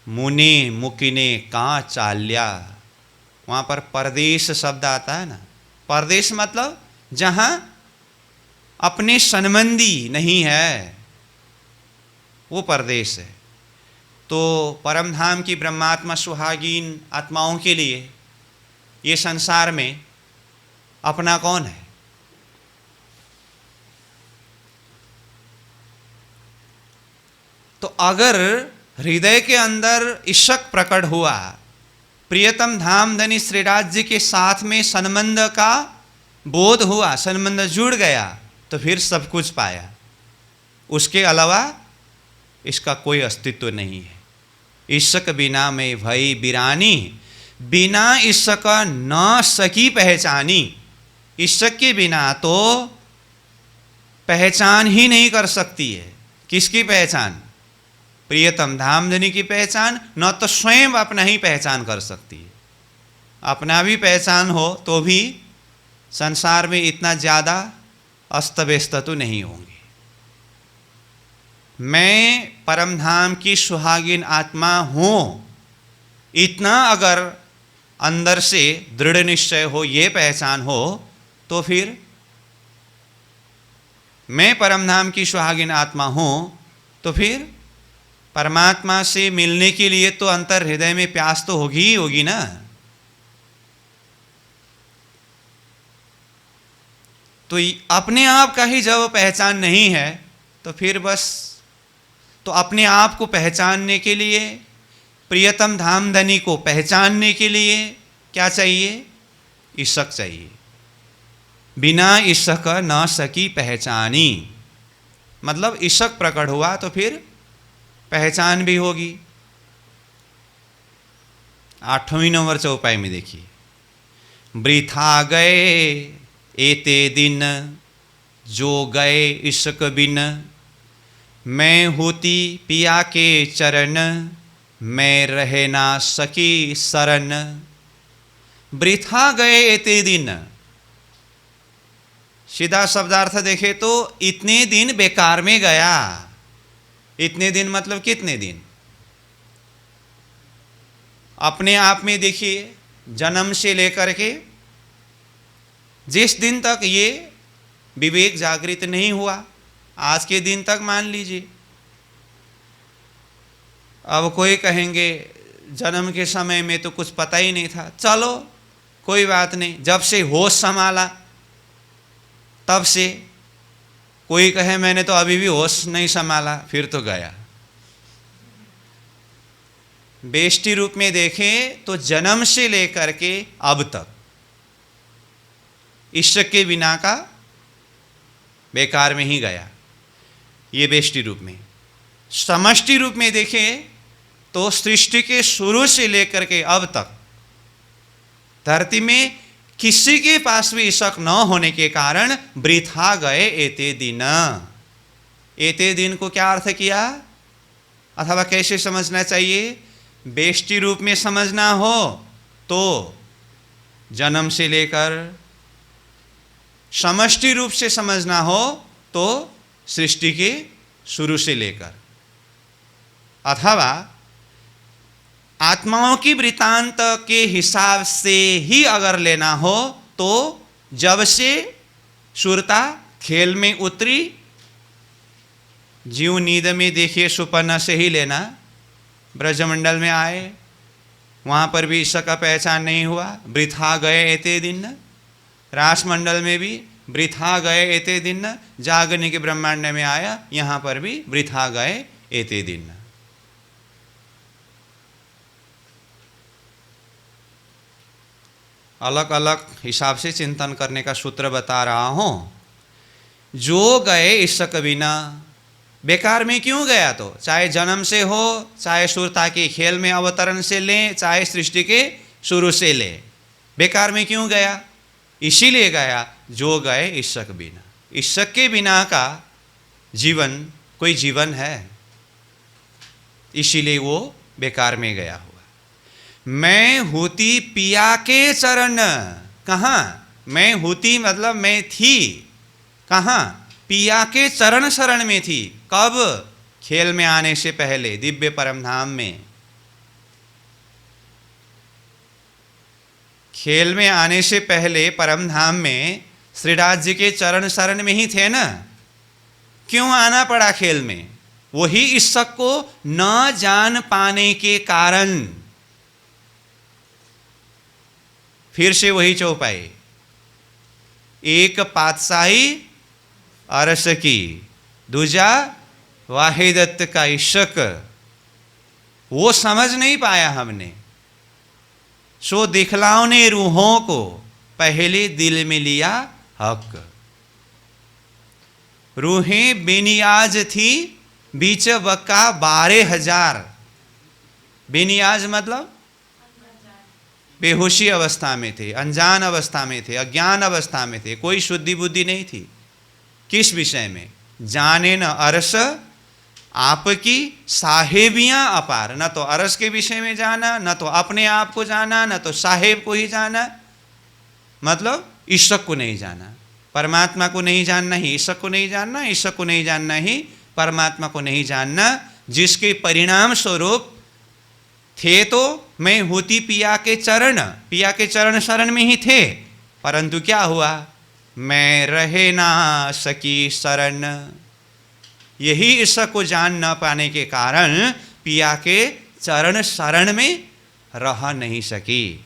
मुने मुकिने का चाल्या। वहाँ पर परदेश शब्द आता है ना। परदेश मतलब जहाँ अपने संबंधी नहीं है, वो परदेश है। तो परम धाम की ब्रह्मात्मा सुहागिन आत्माओं के लिए ये संसार में अपना कौन है? तो अगर हृदय के अंदर ईशक प्रकट हुआ, प्रियतम धाम धनी श्रीराज जी के साथ में संबंध का बोध हुआ, संबंध जुड़ गया, तो फिर सब कुछ पाया। उसके अलावा इसका कोई अस्तित्व नहीं है। ईशक बिना मैं भई बिरानी, बिना ईशक न सकी पहचानी। ईशक के बिना तो पहचान ही नहीं कर सकती है। किसकी पहचान? प्रियतम धामधनी की पहचान न तो स्वयं अपना ही पहचान कर सकती है। अपना भी पहचान हो तो भी संसार में इतना ज़्यादा अस्त व्यस्त तो नहीं होंगे। मैं परम धाम की सुहागिन आत्मा हूँ, इतना अगर अंदर से दृढ़ निश्चय हो, ये पहचान हो, तो फिर मैं परम धाम की सुहागिन आत्मा हूँ, तो फिर परमात्मा से मिलने के लिए तो अंतर हृदय में प्यास तो होगी ही होगी ना। तो अपने आप का ही जब पहचान नहीं है तो फिर बस, तो अपने आप को पहचानने के लिए, प्रियतम धामधनी को पहचानने के लिए क्या चाहिए? ईशक चाहिए। बिना ईशक न सकी पहचानी, मतलब ईशक प्रकट हुआ तो फिर पहचान भी होगी। 8वें नंबर चौपाई में देखिए, वृथा गए एते दिन जो गए इश्क बिन, मैं होती पिया के चरण मैं रह ना सकी शरण। वृथा गए एते दिन, सीधा शब्दार्थ देखे तो इतने दिन बेकार में गया। इतने दिन मतलब कितने दिन? अपने आप में देखिए, जन्म से लेकर के जिस दिन तक ये विवेक जागृत नहीं हुआ, आज के दिन तक मान लीजिए। अब कोई कहेंगे जन्म के समय में तो कुछ पता ही नहीं था, चलो कोई बात नहीं, जब से होश संभाला तब से। कोई कहे मैंने तो अभी भी होश नहीं संभाला, फिर तो गया। बेष्टि रूप में देखें तो जन्म से लेकर के अब तक ईश्वर के बिना का बेकार में ही गया, ये बेष्टि रूप में। समष्टि रूप में देखें तो सृष्टि के शुरू से लेकर के अब तक धरती में किसी के पास भी ईशक न होने के कारण वृथा गए एते दिन। एते दिन को क्या अर्थ किया अथवा कैसे समझना चाहिए? बेष्टि रूप में समझना हो तो जन्म से लेकर, समष्टि रूप से समझना हो तो सृष्टि के शुरू से लेकर, अथवा आत्माओं की वृत्तांत के हिसाब से ही अगर लेना हो तो जब से सुरता खेल में उतरी, जीव नींद में देखिए सुपन्न से ही लेना। ब्रजमंडल में आए, वहाँ पर भी ईश्वर का पहचान नहीं हुआ, वृथा गए एते दिन। रासमंडल में भी वृथा गए एते दिन। जागने के ब्रह्मांड में आया, यहाँ पर भी वृथा गए एते दिन। अलग अलग हिसाब से चिंतन करने का सूत्र बता रहा हूँ। जो गए ईशक बिना, बेकार में क्यों गया? तो चाहे जन्म से हो, चाहे सुरता के खेल में अवतरण से लें, चाहे सृष्टि के शुरू से ले, बेकार में क्यों गया? इसीलिए गया जो गए ईशक बिना। ईशक के बिना का जीवन कोई जीवन है, इसीलिए वो बेकार में गया हुआ। मैं होती पिया के चरण, कहाँ? मैं होती मतलब मैं थी कहाँ? पिया के चरण शरण में थी। कब? खेल में आने से पहले, दिव्य परम धाम में। खेल में आने से पहले परम धाम में श्रीराज जी के चरण शरण में ही थे ना। क्यों आना पड़ा खेल में? वही ईश्वर को न जान पाने के कारण। फिर से वही चौपाई, एक पातशाही अरस की, दूजा वाहिदत्त का इश्क। वो समझ नहीं पाया हमने, सो दिखलाओं ने रूहों को पहले दिल में लिया हक। रूहें बेनियाज थी बीच बका 12,000। बेनियाज मतलब बेहोशी अवस्था में थे, अनजान अवस्था में थे, अज्ञान अवस्था में थे, कोई शुद्धि बुद्धि नहीं थी। किस विषय में? जाने न अरस आपकी साहेबियां अपार। न तो अरस के विषय में जाना, न तो अपने आप को जाना, न तो साहेब को ही जाना, मतलब ईश्वर को नहीं जाना। परमात्मा को नहीं जानना ही ईश्वर को नहीं जानना, ईश्वर को नहीं जानना ही परमात्मा को नहीं जानना, जिसके परिणाम स्वरूप थे तो मैं होती पिया के चरण शरण में ही थे, परंतु क्या हुआ? मैं रहे ना सकी शरण। यही ईश्वर को जान न पाने के कारण पिया के चरण शरण में रह नहीं सकी।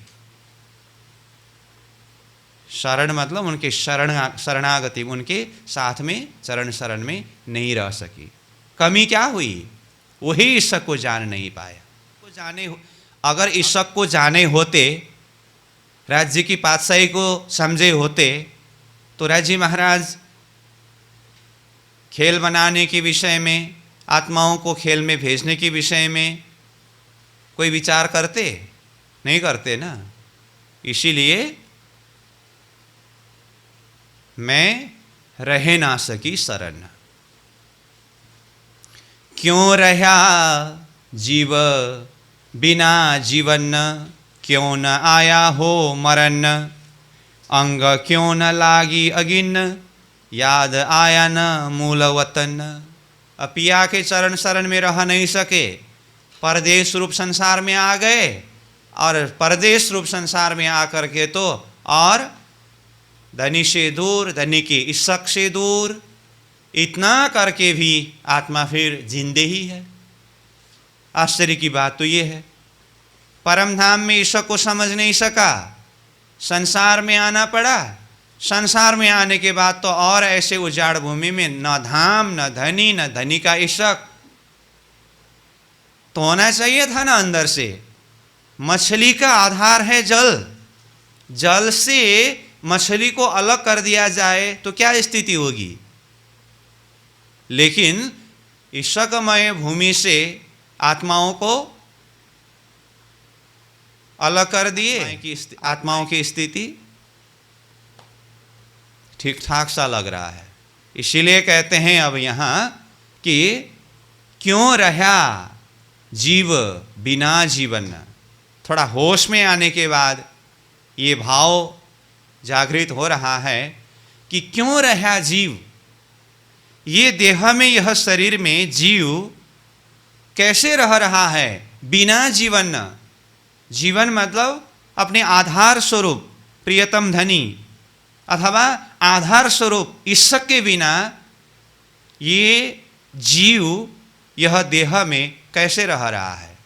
शरण मतलब उनके शरणागति, उनके साथ में चरण शरण में नहीं रह सकी। कमी क्या हुई? वही ईश्वर को जान नहीं पाया। अगर ईश्वर को जाने होते, राज्य की पातशाही को समझे होते, तो राज्य महाराज खेल बनाने के विषय में, आत्माओं को खेल में भेजने के विषय में कोई विचार करते? नहीं करते ना। इसीलिए मैं रह ना सकी शरण। क्यों रहा जीव बिना जीवन, क्यों न आया हो मरण, अंग क्यों न लागी अगिन, याद आया न मूल वतन। पिया के चरण शरण में रह नहीं सके, परदेश रूप संसार में आ गए, और परदेश रूप संसार में आकर के तो और धनी से दूर, धनी के इश्क से दूर, इतना करके भी आत्मा फिर जिंदे ही है। आश्चर्य की बात तो ये है, परम धाम में ईश्वर को समझ नहीं सका, संसार में आना पड़ा। संसार में आने के बाद तो और ऐसे उजाड़ भूमि में न धाम, न धनी, न धनी का इश्क। तो होना चाहिए था ना अंदर से। मछली का आधार है जल, जल से मछली को अलग कर दिया जाए तो क्या स्थिति होगी? लेकिन ईश्वरमय भूमि से आत्माओं को अलग कर दिए, आत्माओं की स्थिति ठीक ठाक सा लग रहा है। इसीलिए कहते हैं अब यहाँ कि क्यों रहा जीव बिना जीवन। थोड़ा होश में आने के बाद ये भाव जागृत हो रहा है कि क्यों रहा जीव। ये देह में, यह शरीर में जीव कैसे रह रहा है बिना जीवन। जीवन मतलब अपने आधार स्वरूप प्रियतम धनी अथवा आधार स्वरूप ईश्वर के बिना ये जीव यह देह में कैसे रह रहा है।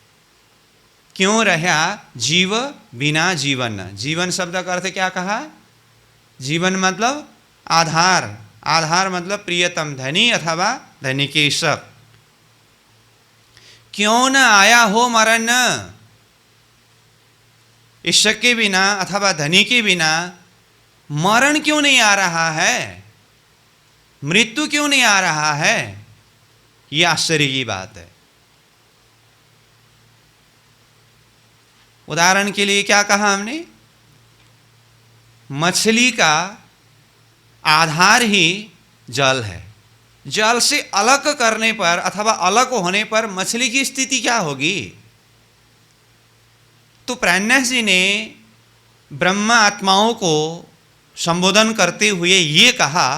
क्यों रहा जीव बिना जीवन। जीवन शब्द का अर्थ क्या कहा? जीवन मतलब आधार, आधार मतलब प्रियतम धनी अथवा धनी के ईश्वर। क्यों न आया हो मरण। ईश्वर के बिना अथवा धनी के बिना मरण क्यों नहीं आ रहा है, मृत्यु क्यों नहीं आ रहा है? यह आश्चर्य की बात है। उदाहरण के लिए क्या कहा हमने? मछली का आधार ही जल है। जल से अलग करने पर अथवा अलग होने पर मछली की स्थिति क्या होगी? तो प्राणनाथ जी ने ब्रह्म आत्माओं को संबोधन करते हुए ये कहा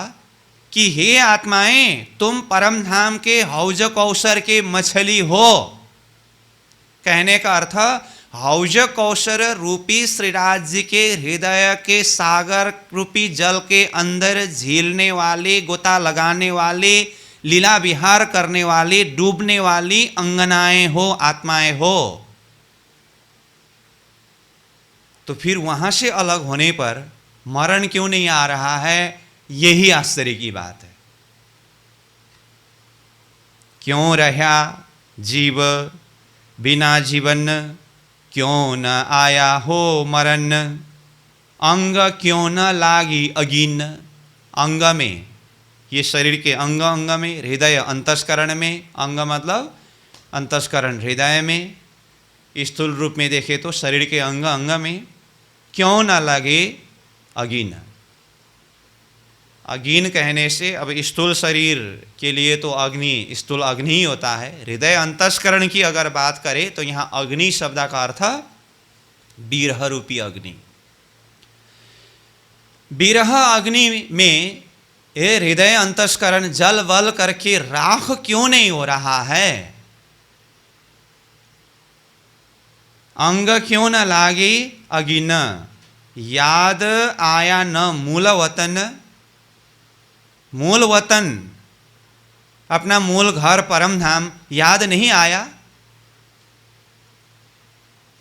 कि हे आत्माएं, तुम परम धाम के हौज कौशर के मछली हो। कहने का अर्थ हौज कौशर रूपी श्रीराज जी के हृदय के सागर रूपी जल के अंदर झीलने वाले, गोता लगाने वाले, लीला विहार करने वाली, डूबने वाली अंगनाएं हो, आत्माएं हो। तो फिर वहां से अलग होने पर मरण क्यों नहीं आ रहा है? यही आश्चर्य की बात है। क्यों रहा जीव बिना जीवन, क्यों न आया हो मरण, अंग क्यों न लागी अगिन। अंग में, ये शरीर के अंग, अंग में, हृदय अंतस्करण में, अंग मतलब अंतस्करण हृदय में, स्थूल रूप में देखे तो शरीर के अंग, अंग में क्यों न लगे अगिन। अग्नि कहने से अब स्थूल शरीर के लिए तो अग्नि, स्थूल अग्नि ही होता है। हृदय अंतस्करण की अगर बात करें तो यहाँ अग्नि शब्द का अर्थ विरह रूपी अग्नि। विरह अग्नि में ये हृदय अंतस्करण जल वल करके राख क्यों नहीं हो रहा है? अंग क्यों न लागे अगिन, याद आया न मूल वतन। मूल वतन, अपना मूल घर परम धाम याद नहीं आया?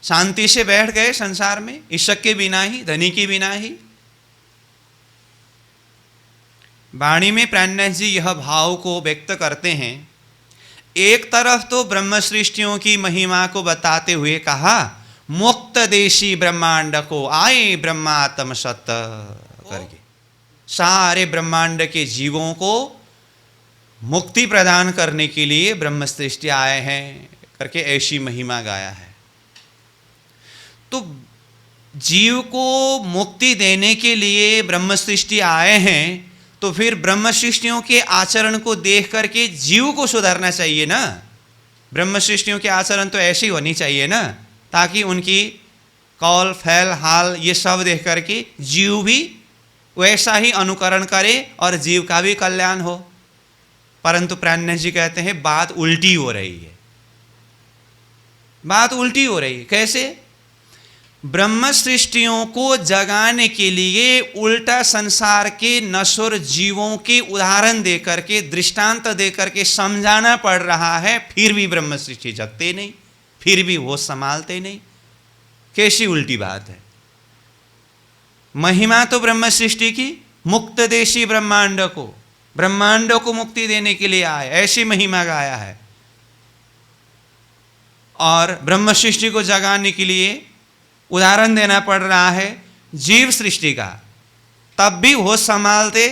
शांति से बैठ गए संसार में, ईश्वर के बिना ही, धनी के बिना ही। वाणी में प्राणनाथ जी यह भाव को व्यक्त करते हैं। एक तरफ तो ब्रह्म सृष्टियों की महिमा को बताते हुए कहा, मुक्त देशी ब्रह्मांड को आए ब्रह्मात्म सत करके, सारे ब्रह्मांड के जीवों को मुक्ति प्रदान करने के लिए ब्रह्म सृष्टि आए हैं करके ऐसी महिमा गाया है। तो जीव को मुक्ति देने के लिए ब्रह्म सृष्टि आए हैं, तो फिर ब्रह्म सृष्टियों के आचरण को देख करके जीव को सुधारना चाहिए ना। ब्रह्म सृष्टियों के आचरण तो ऐसी होनी चाहिए ना, ताकि उनकी कौल फैल हाल ये सब देख करके जीव भी वैसा ही अनुकरण करे और जीव का भी कल्याण हो। परंतु प्राणनाथ जी कहते हैं बात उल्टी हो रही है। बात उल्टी हो रही है। कैसे? ब्रह्म सृष्टियों को जगाने के लिए उल्टा संसार के नश्वर जीवों के उदाहरण देकर के, दृष्टांत देकर के समझाना पड़ रहा है, फिर भी ब्रह्म सृष्टि जगते नहीं, फिर भी होश संभालते नहीं। कैसी उल्टी बात है? महिमा तो ब्रह्म सृष्टि की मुक्त देशी ब्रह्मांड को मुक्ति देने के लिए आए, ऐसी महिमा गाया है। और ब्रह्म सृष्टि को जगाने के लिए उदाहरण देना पड़ रहा है जीव सृष्टि का, तब भी होश संभालते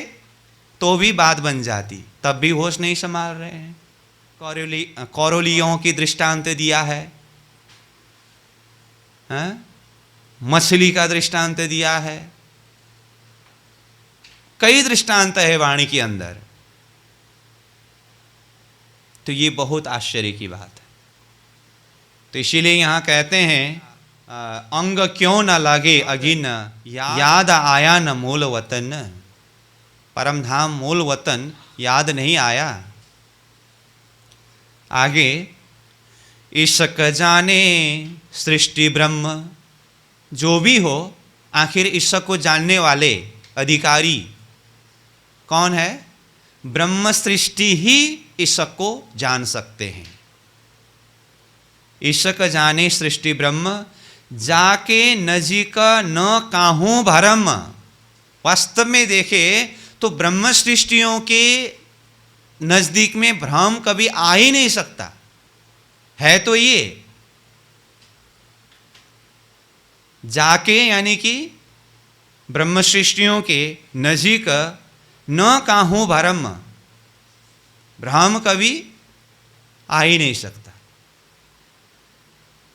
तो भी बात बन जाती, तब भी होश नहीं संभाल रहे हैं। कौरलियों की दृष्टांत दिया है, मछली का दृष्टांत दिया है, कई दृष्टांत है वाणी के अंदर। तो ये बहुत आश्चर्य की बात है। तो इसीलिए यहां कहते हैं अंग क्यों न लगे अगिन, याद आया न मूल वतन। परम धाम मूल वतन याद नहीं आया। आगे, ईशक जाने सृष्टि ब्रह्म, जो भी हो आखिर ईश्वर को जानने वाले अधिकारी कौन है? ब्रह्म सृष्टि ही ईश्वर को जान सकते हैं। ईशक जाने सृष्टि ब्रह्म, जाके नजीक न काहूं भरम। वास्तव में देखे तो ब्रह्म सृष्टियों के नजदीक में भ्रम कभी आ ही नहीं सकता है। तो ये जाके यानी कि ब्रह्म सृष्टियों के नजीक न काहूं भरम, भ्रम कभी आ ही नहीं सकता।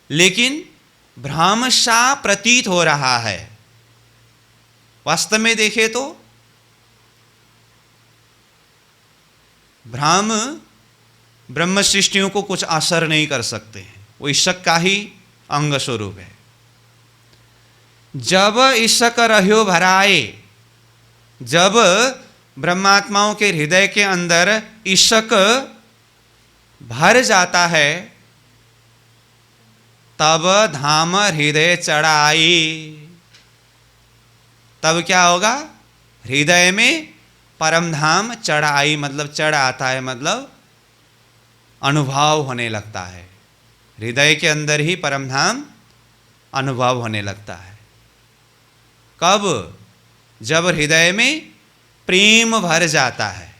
लेकिन भ्रम सा प्रतीत हो रहा है। वास्तव में देखे तो भ्रम ब्रह्म सृष्टियों को कुछ असर नहीं कर सकते हैं, वो ईश्वर का ही अंग स्वरूप है। जब ईश्वर रह्यो भराए, जब ब्रह्मात्माओं के हृदय के अंदर ईश्वर भर जाता है, तब धाम हृदय चढ़ाई। तब क्या होगा? हृदय में परम धाम चढ़ाई, मतलब चढ़ आता है, मतलब अनुभव होने लगता है। हृदय के अंदर ही परम धाम अनुभव होने लगता है। कब? जब हृदय में प्रेम भर जाता है,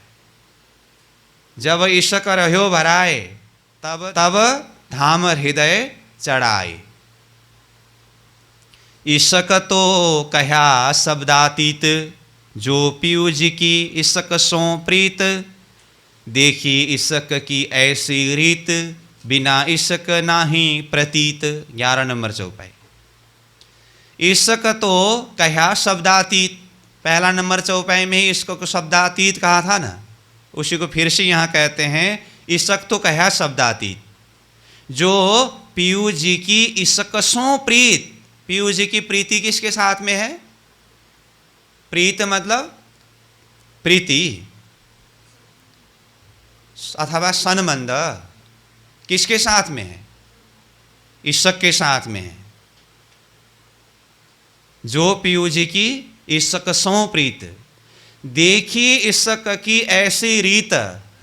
जब ईश्वर रह्यो भराए, तब धाम हृदय चढ़ाए। ईशक तो कह्या शब्दातीत, जो पीयूज की ईशक सो प्रीत। देखी ईशक की ऐसी रीत, बिना ईशक नाही प्रतीत। 11 नंबर चौपाई। ईशक तो कह्या शब्दातीत, पहला नंबर चौपाई में ही इसको शब्दातीत कहा था ना, उसी को फिर से यहाँ कहते हैं। ईशक तो कहा शब्दातीत, जो पीयू जी की ईशकसों प्रीत, पीयू जी की प्रीति किसके साथ में है? प्रीत मतलब प्रीति अथवा संबंध किसके साथ में है? ईशक के साथ में है। जो पीयू जी की ईशकसों प्रीत, देखी ईशक की ऐसी रीत,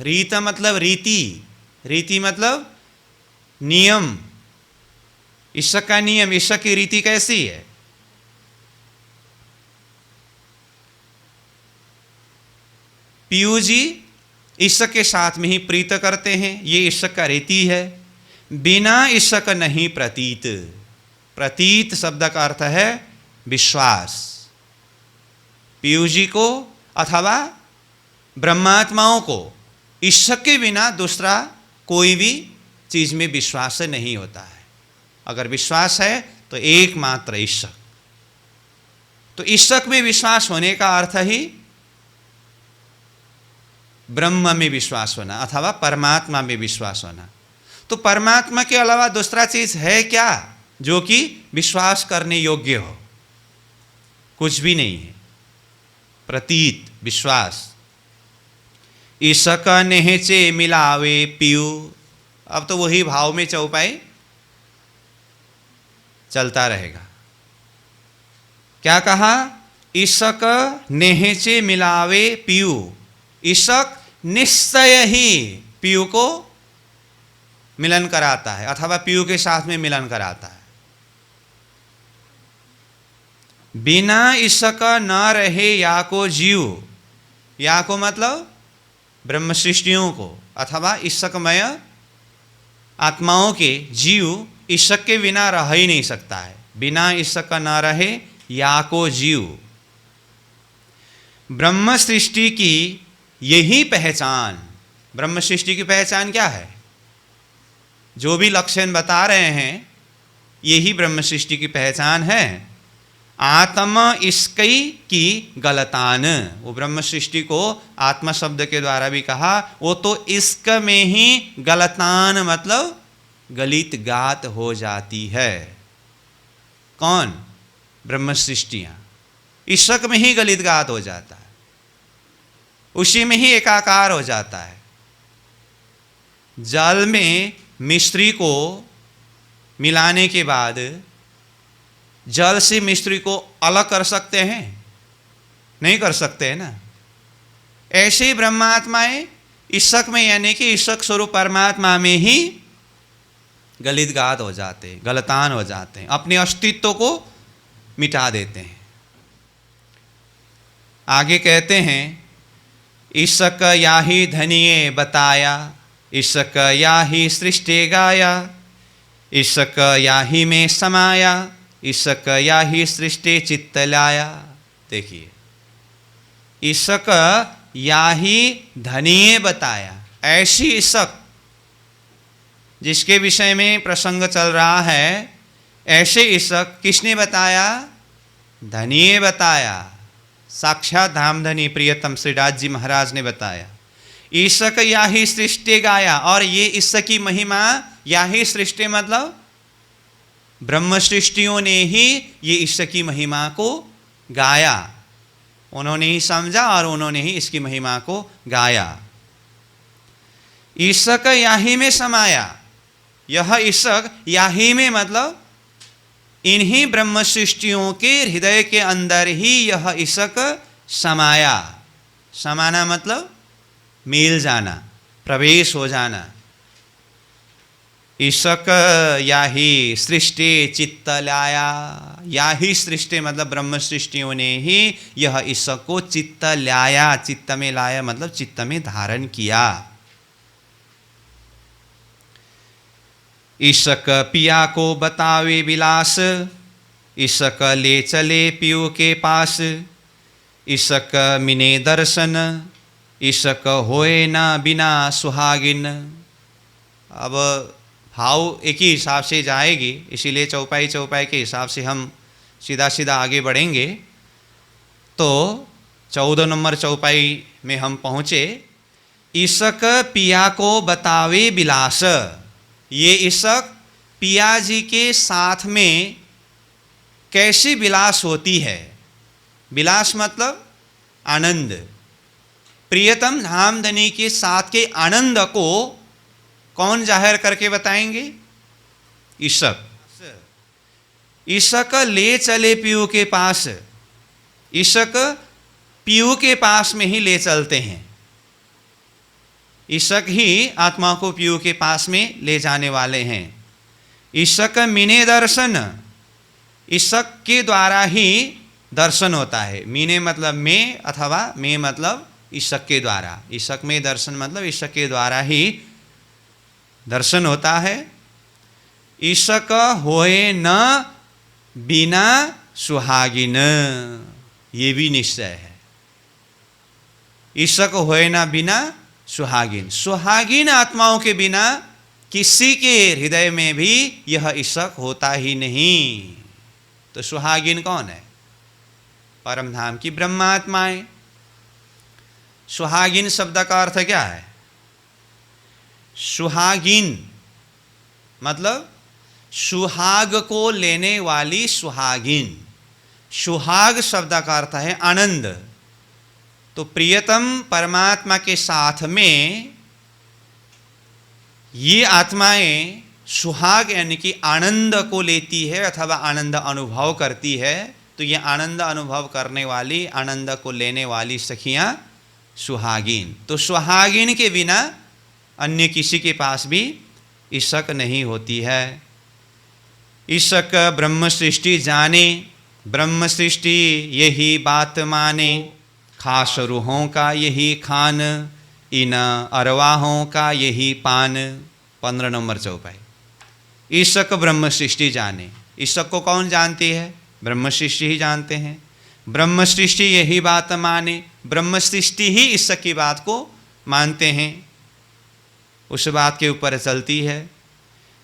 रीत मतलब रीति, रीति मतलब नियम, ईशक का नियम, ईशक की रीति कैसी है? पीयू जी ईशक के साथ में ही प्रीत करते हैं, ये ईशक का रीति है। बिना ईशक नहीं प्रतीत, प्रतीत शब्द का अर्थ है विश्वास। पीयू जी को अथवा ब्रह्मात्माओं को ईशक के बिना दूसरा कोई भी चीज में विश्वास नहीं होता है। अगर विश्वास है तो एकमात्र ईशक। तो ईशक में विश्वास होने का अर्थ ही ब्रह्म में विश्वास होना अथवा परमात्मा में विश्वास होना। तो परमात्मा के अलावा दूसरा चीज है क्या जो कि विश्वास करने योग्य हो? कुछ भी नहीं है। प्रतीत विश्वास। ईशक नेहचे मिलावे पीयू। अब तो वही भाव में चौपाई चलता रहेगा। क्या कहा? ईशक नेहचे मिलावे पीयू। ईशक निश्चय ही पीयू को मिलन कराता है अथवा पीयू के साथ में मिलन कराता है। बिना ईशक न रहे या को जीव, या को मतलब ब्रह्म सृष्टियों को अथवा ईशकमय आत्माओं के जीव ईशक के बिना रह ही नहीं सकता है। बिना ईशक न रहे या को जीव। ब्रह्म सृष्टि की यही पहचान, ब्रह्म सृष्टि की पहचान क्या है? जो भी लक्षण बता रहे हैं यही ब्रह्म सृष्टि की पहचान है। आत्म इसकई की गलतान, वो ब्रह्म सृष्टि को आत्मा शब्द के द्वारा भी कहा, वो तो इश्क में ही गलतान मतलब गलित गात हो जाती है। कौन? ब्रह्म सृष्टियां इश्क में ही गलित गात हो जाता है, उसी में ही एकाकार हो जाता है। जल में मिश्री को मिलाने के बाद जल से मिश्री को अलग कर सकते हैं? नहीं कर सकते हैं ना। ऐसे ही ब्रह्मात्माएं ईशक में यानी कि ईशक स्वरूप परमात्मा में ही गलित गात हो जाते हैं, गलतान हो जाते हैं, अपने अस्तित्व को मिटा देते हैं। आगे कहते हैं ईशक याही धनिये बताया, ईशक याही सृष्टि गाया, ईशक याही में समाया, ईशक याही सृष्टि चित्त लाया। देखिए, ईशक याही धनिये बताया, ऐसी ईशक जिसके विषय में प्रसंग चल रहा है, ऐसे ईशक किसने बताया? धनिये बताया। साक्षात धामधनी प्रियतम श्रीदास जी महाराज ने बताया। ईशक याही सृष्टि गाया, और ये ईशक की महिमा, याही सृष्टि मतलब ब्रह्म सृष्टियों ने ही ये ईशक की महिमा को गाया। उन्होंने ही समझा और उन्होंने ही इसकी महिमा को गाया। ईशक याही में समाया, यह ईशक याही में मतलब इन्हीं ब्रह्म सृष्टियों के हृदय के अंदर ही यह ईशक समाया। समाना मतलब मिल जाना, प्रवेश हो जाना। ईशक याही सृष्टि चित्त लाया, याही सृष्टि मतलब ब्रह्म सृष्टियों ने ही यह ईशक को चित्त लाया। चित्त में लाया मतलब चित्त में धारण किया। ईशक पिया को बतावे विलास, ईशक ले चले पीयू के पास, ईशक मिने दर्शन, ईशक होए ना बिना सुहागिन। अब भाव एक ही हिसाब से जाएगी, इसीलिए चौपाई चौपाई के हिसाब से हम सीधा सीधा आगे बढ़ेंगे। तो 14 नंबर चौपाई में हम पहुँचे। ईशक पिया को बतावे बिलास। ये ईशक पिया जी के साथ में कैसी विलास होती है। विलास मतलब आनंद। प्रियतम धामधनी के साथ के आनंद को कौन जाहिर करके बताएंगे? ईशक। ईशक ले चले पीयू के पास। ईशक पीयू के पास में ही ले चलते हैं। ईशक ही आत्मा को पीयू के पास में ले जाने वाले हैं। ईशक मीने दर्शन। ईशक के द्वारा ही दर्शन होता है। मीने मतलब में, अथवा में मतलब ईशक के द्वारा। ईशक में दर्शन मतलब ईशक के द्वारा ही दर्शन होता है। ईशक होए न बिना सुहागिन। ये भी निश्चय है। ईशक होए न बिना सुहागिन। सुहागिन आत्माओं के बिना किसी के हृदय में भी यह ईशक होता ही नहीं। तो सुहागिन कौन है? परम धाम की ब्रह्मात्माएं। सुहागिन शब्द का अर्थ क्या है? सुहागिन मतलब सुहाग को लेने वाली सुहागिन। सुहाग शब्द का अर्थ है आनंद। तो प्रियतम परमात्मा के साथ में ये आत्माएं सुहाग यानी कि आनंद को लेती है अथवा आनंद अनुभव करती है। तो ये आनंद अनुभव करने वाली, आनंद को लेने वाली सखियां सुहागिन। तो सुहागिन के बिना अन्य किसी के पास भी ईशक नहीं होती है। ईशक ब्रह्म सृष्टि जाने। ब्रह्म सृष्टि यही बात माने। खास रूहों का यही खान। इन अरवाहों का यही पान। 15 नंबर चौपाई। ईशक ब्रह्म सृष्टि जाने। ईशक को कौन जानती है? ब्रह्म सृष्टि ही जानते हैं। ब्रह्म सृष्टि यही बात माने। ब्रह्म सृष्टि ही ईशक की बात को मानते हैं, उस बात के ऊपर चलती है।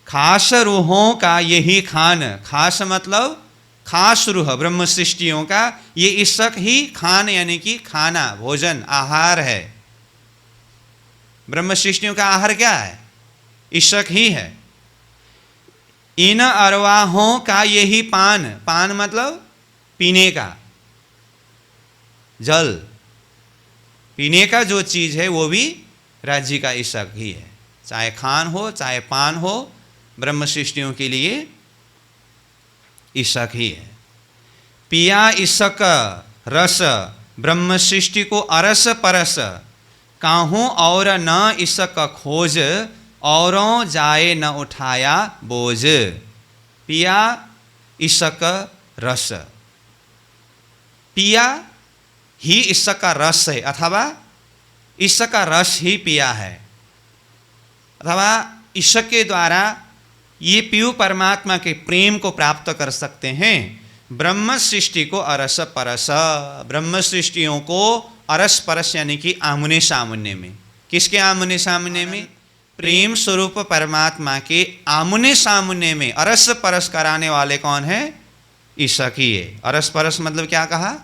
खास रूहों का यही खान। खास मतलब खास रूह ब्रह्म सृष्टियों का ये ईशक ही खान यानी कि खाना, भोजन, आहार है। ब्रह्म सृष्टियों का आहार क्या है? ईशक ही है। इन अरवाहों का यही पान। पान मतलब पीने का, जल पीने का जो चीज है वो भी राज्य का ईशक ही है। चाहे खान हो चाहे पान हो, ब्रह्म सृष्टियों के लिए ईशक ही है। पिया ईशक रस। ब्रह्म सृष्टि को अरस परस। काहूं और न ईशक खोज। औरों जाए न उठाया बोझ। पिया ईशक रस। पिया ही ईशक का रस है अथवा ईशक का रस ही पिया है, अथवा ईशक के द्वारा ये पीयू परमात्मा के प्रेम को प्राप्त कर सकते हैं। ब्रह्म सृष्टि को अरस परस। ब्रह्म सृष्टियों को अरस परस यानी कि आमने सामने में। किसके आमने सामने में? प्रेम स्वरूप परमात्मा के आमने सामने में अरस परस कराने वाले कौन है? ईशक ही है। अरस परस मतलब क्या कहा?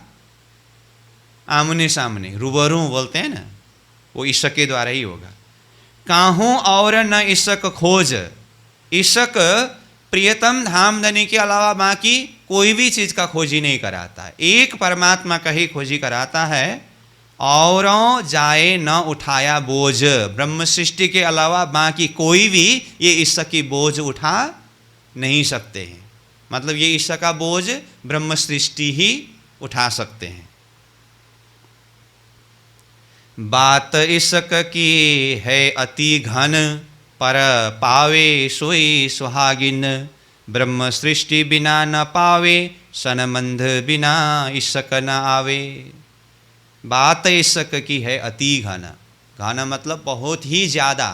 आमने सामने, रूबरू बोलते हैं ना, वो ईशक के द्वारा ही होगा। काहूं और न ईशक खोज। ईशक प्रियतम धामधनी के अलावा बाकी कोई भी चीज का खोज ही नहीं कराता। एक परमात्मा का ही खोजी कराता है। औरों जाए न उठाया बोझ। ब्रह्म सृष्टि के अलावा बाकी कोई भी ये ईशक की बोझ उठा नहीं सकते हैं। मतलब ये ईशक का बोझ ब्रह्म सृष्टि ही उठा सकते हैं। बात ईशक की है अति घन। पर पावे सोई सुहागिन। ब्रह्म सृष्टि बिना न पावे। सनबंध बिना ईशक न आवे। बात ईशक की है अति घन। घन मतलब बहुत ही ज़्यादा,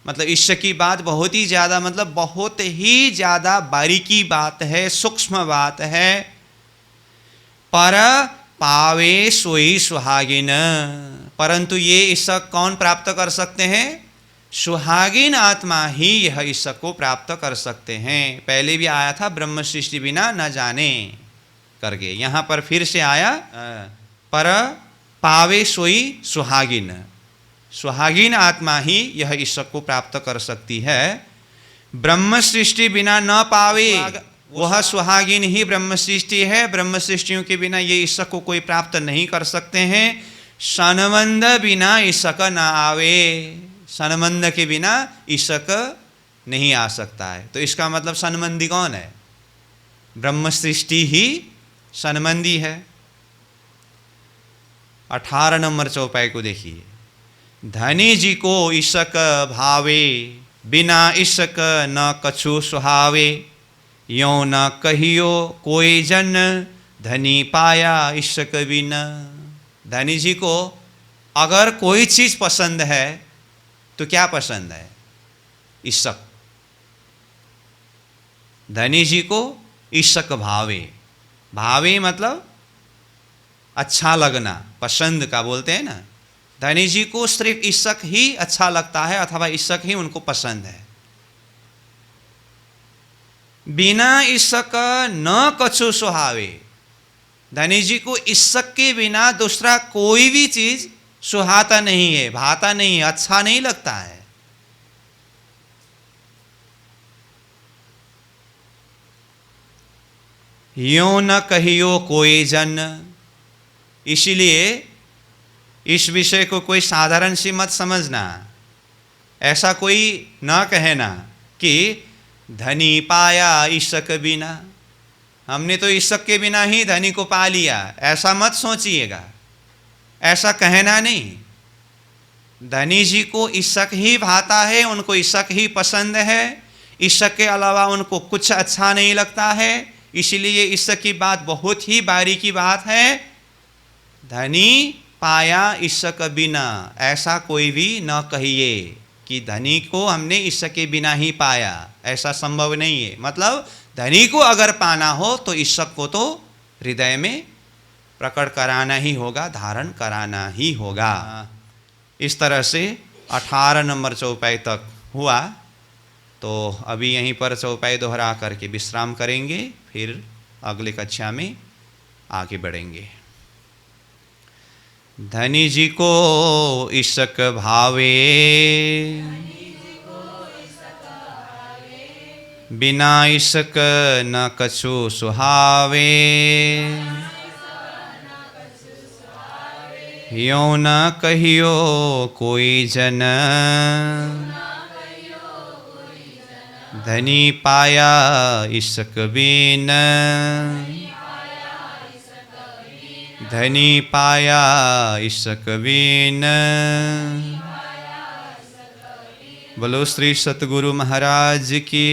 मतलब ईशक की बात बहुत ही ज़्यादा, मतलब बहुत ही ज़्यादा बारीकी बात है, सूक्ष्म बात है। पर पावे सोई सुहागिन। परंतु ये ईशक कौन प्राप्त कर सकते हैं? सुहागिन आत्मा ही यह ईशक को प्राप्त कर सकते हैं। पहले भी आया था ब्रह्म सृष्टि बिना न जाने करके, यहाँ पर फिर से आया पर पावे सोई सुहागिन, सुहागिन आत्मा ही यह ईश्वर को प्राप्त कर सकती है। ब्रह्म सृष्टि बिना न पावे, वह सुहागिन ही ब्रह्म सृष्टि है। ब्रह्म सृष्टियों के बिना ये ईश्वर को कोई प्राप्त नहीं कर सकते हैं। सनबंध बिना ईश्वर न आवे, सनबंध के बिना ईश्वर नहीं आ सकता है। तो इसका मतलब सनबंधी कौन है? ब्रह्म सृष्टि ही सनबंधी है। 18 नंबर चौपाई को देखिए। धनी जी को ईशक भावे, बिना ईशक न कछु सुहावे, यो न कहियो कोई जन, धनी पाया ईशक बिना। धनी जी को अगर कोई चीज पसंद है तो क्या पसंद है? ईशक। धनी जी को ईशक भावे, भावे मतलब अच्छा लगना, पसंद का बोलते हैं ना। धनी जी को सिर्फ ईशक ही अच्छा लगता है अथवा ईशक ही उनको पसंद है। बिना ईशक न कछु सुहावे, धनी जी को ईशक के बिना दूसरा कोई भी चीज सुहाता नहीं है, भाता नहीं है, अच्छा नहीं लगता है। यो न कहियो कोई जन, इसीलिए इस विषय को कोई साधारण सी मत समझना। ऐसा कोई ना कहना कि धनी पाया ईशक बिना, हमने तो ईशक के बिना ही धनी को पा लिया, ऐसा मत सोचिएगा। ऐसा कहना नहीं। धनी जी को ईशक ही भाता है, उनको ईशक ही पसंद है, ईशक के अलावा उनको कुछ अच्छा नहीं लगता है। इसलिए ईशक की बात बहुत ही बारीकी बात है। धनी पाया ईशक बिना, ऐसा कोई भी न कहिए कि धनी को हमने ईशक के बिना ही पाया, ऐसा संभव नहीं है। मतलब धनी को अगर पाना हो तो ईशक को तो हृदय में प्रकट कराना ही होगा, धारण कराना ही होगा। इस तरह से 18 नंबर चौपाई तक हुआ। तो अभी यहीं पर चौपाई दोहरा करके विश्राम करेंगे, फिर अगले कक्षा में आगे बढ़ेंगे। धनी जी को ईशक भावे, बिना ईशक न कछु सुहावे, यो न कहियो कोई जन, धनी पाया ईशक बिन, धनी पाया ईशक बिन। बोलो श्री सतगुरु महाराज की,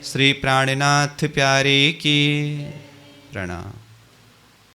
श्री प्राणनाथ प्यारे की प्रणाम।